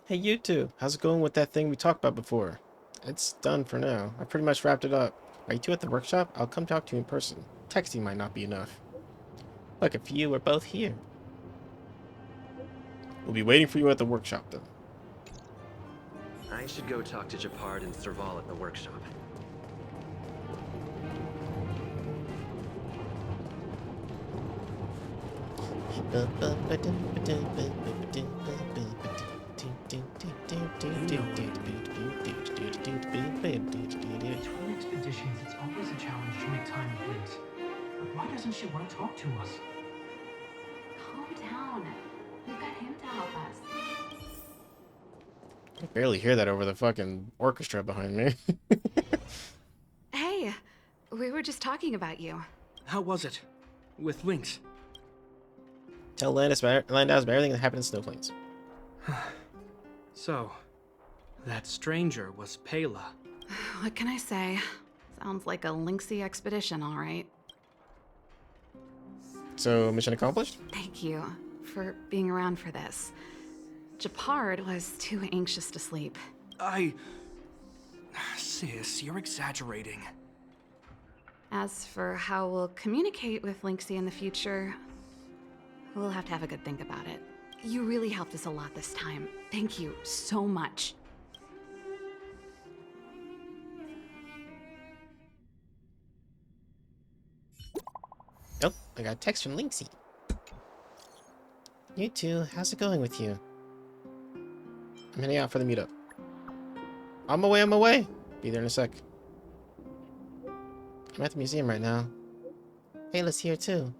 Hey, you two. How's it going with that thing we talked about before? It's done for now. I pretty much wrapped it up. Are you two at the workshop? I'll come talk to you in person. Texting might not be enough. Look, if you were both here. We'll be waiting for you at the workshop, then. I should go talk to Japard and Serval at the workshop. Between expeditions, it's always a challenge to make time with Liz. But why doesn't she want to talk to us? Calm down. We've got him to help us. I can barely hear that over the fucking orchestra behind me. Hey, we were just talking about you. How was it? With Lynx? Tell Landis about everything that happened in Snowplains. So, that stranger was Pela. What can I say? Sounds like a Lynxy expedition, all right. So, mission accomplished? Thank you for being around for this. Japard was too anxious to sleep. Sis, you're exaggerating. As for how we'll communicate with Lynxy in the future, we'll have to have a good think about it. You really helped us a lot this time. Thank you so much. Oh, I got a text from Lynxy. You two, how's it going with you? I'm heading out for the meetup. On my way. Be there in a sec. I'm at the museum right now. Pela's here too.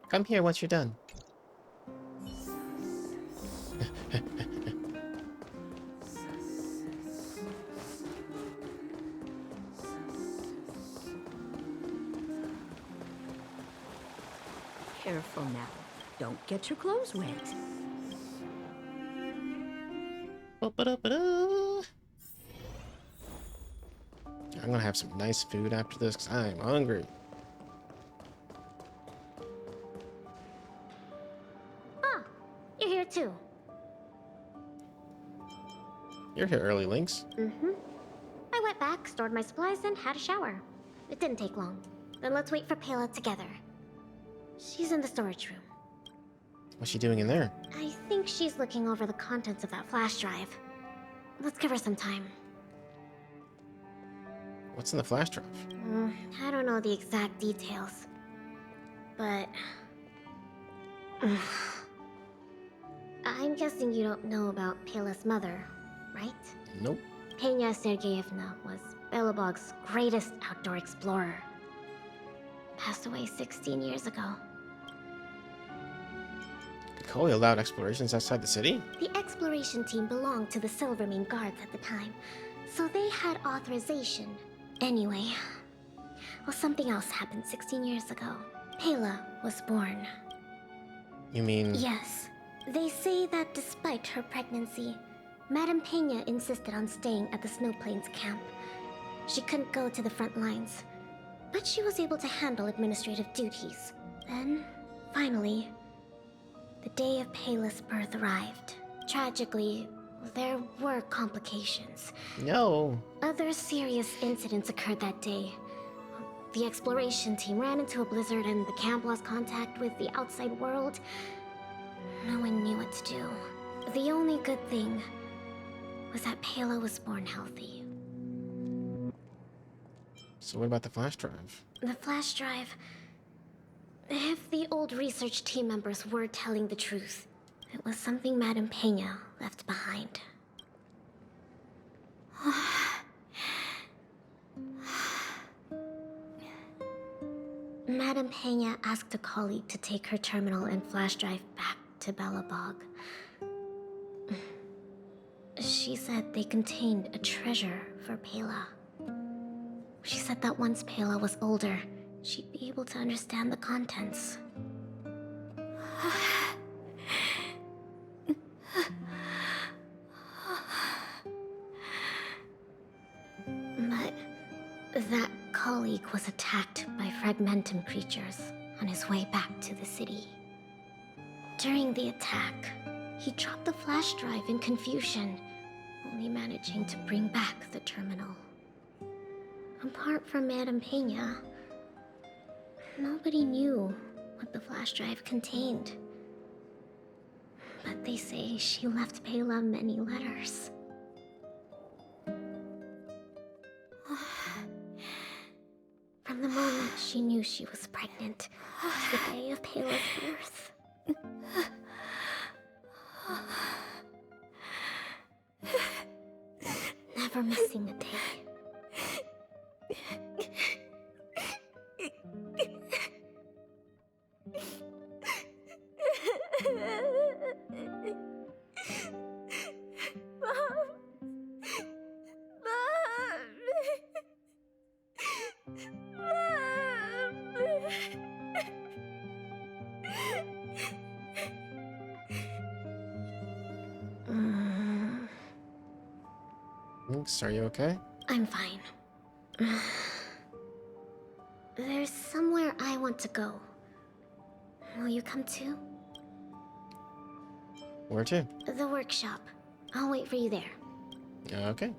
Come here once you're done. Careful now. Don't get your clothes wet. Ba-ba-da-ba-da. I'm gonna have some nice food after this because I'm hungry. You're here too. You're here early, Lynx. I went back, stored my supplies, and had a shower. It didn't take long. Then let's wait for Pela together. She's in the storage room. What's she doing in there? I think she's looking over the contents of that flash drive. Let's give her some time. What's in the flash drive? I don't know the exact details. But... I'm guessing you don't know about Pela's mother, right? Nope. Penya Sergeyevna was Belobog's greatest outdoor explorer. Passed away 16 years ago. Koi allowed explorations outside the city? The exploration team belonged to the Silvermane Guards at the time, so they had authorization. Anyway, well, something else happened 16 years ago. Pela was born. You mean... Yes. They say that despite her pregnancy, Madame Pena insisted on staying at the Snow Plains camp. She couldn't go to the front lines, but she was able to handle administrative duties. Then, finally, the day of Pela's birth arrived. Tragically, there were complications. No. Other serious incidents occurred that day. The exploration team ran into a blizzard and the camp lost contact with the outside world. No one knew what to do. The only good thing was that Pela was born healthy. So what about the flash drive? The flash drive... If the old research team members were telling the truth, it was something Madame Pena left behind. Madame Pena asked a colleague to take her terminal and flash drive back to Belobog. She said they contained a treasure for Pela. She said that once Pela was older, she'd be able to understand the contents. But that colleague was attacked by fragmentum creatures on his way back to the city. During the attack, he dropped the flash drive in confusion, only managing to bring back the terminal. Apart from Madame Pena, nobody knew what the flash drive contained. But they say she left Pela many letters. From the moment she knew she was pregnant to the day of Pela's birth. Never missing a day. Thanks, are you okay? I'm fine. There's somewhere I want to go. Will you come too? Where to? The workshop. I'll wait for you there. Okay.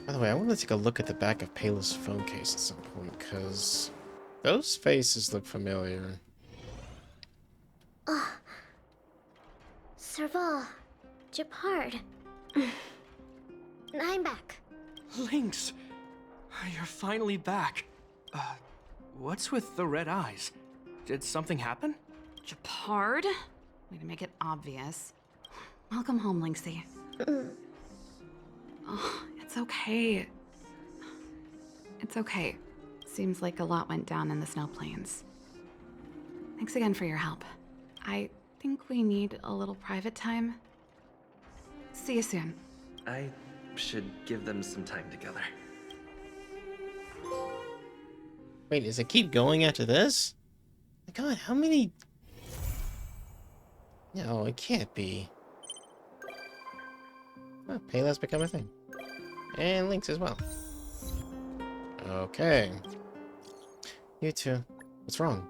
By the way, I want to take a look at the back of Pela's phone case at some point, because those faces look familiar. Oh. Serval. Japard. I'm back. Lynx! You're finally back. What's with the red eyes? Did something happen? Japard? Way to make it obvious. Welcome home, Lynxie. Oh, it's okay. It's okay. Seems like a lot went down in the snow plains. Thanks again for your help. I think we need a little private time. See you soon. I should give them some time together. Wait, does it keep going after this? My God, how many? No, it can't be. Oh, Pela's become a thing. And Lynx as well. Okay. You two. What's wrong?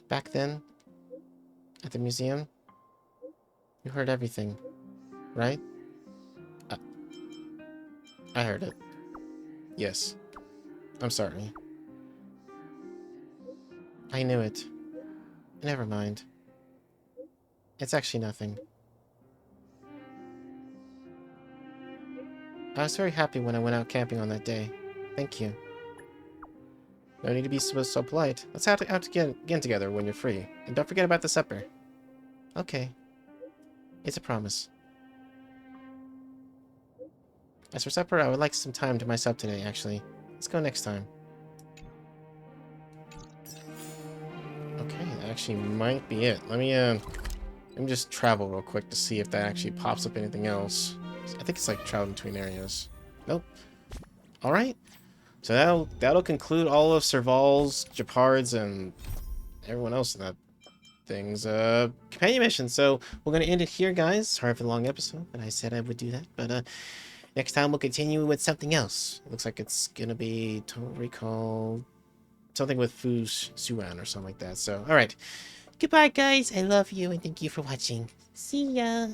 Back then, at the museum, you heard everything, right? I heard it. Yes. I'm sorry. I knew it. Never mind. It's actually nothing. I was very happy when I went out camping on that day. Thank you. No need to be so polite. Let's out again together when you're free. And don't forget about the supper. Okay. It's a promise. As for supper, I would like some time to myself today, actually. Let's go next time. Okay, that actually might be it. Let me just travel real quick to see if that actually pops up anything else. I think it's like travel between areas. Nope. Alright. So that'll conclude all of Serval's, Japard's, and everyone else in that thing's companion mission. So we're gonna end it here, guys. Sorry for the long episode, but I said I would do that. But next time we'll continue with something else. It looks like it's gonna be Total Recall, something with Fu Suan or something like that. So alright. Goodbye, guys. I love you and thank you for watching. See ya.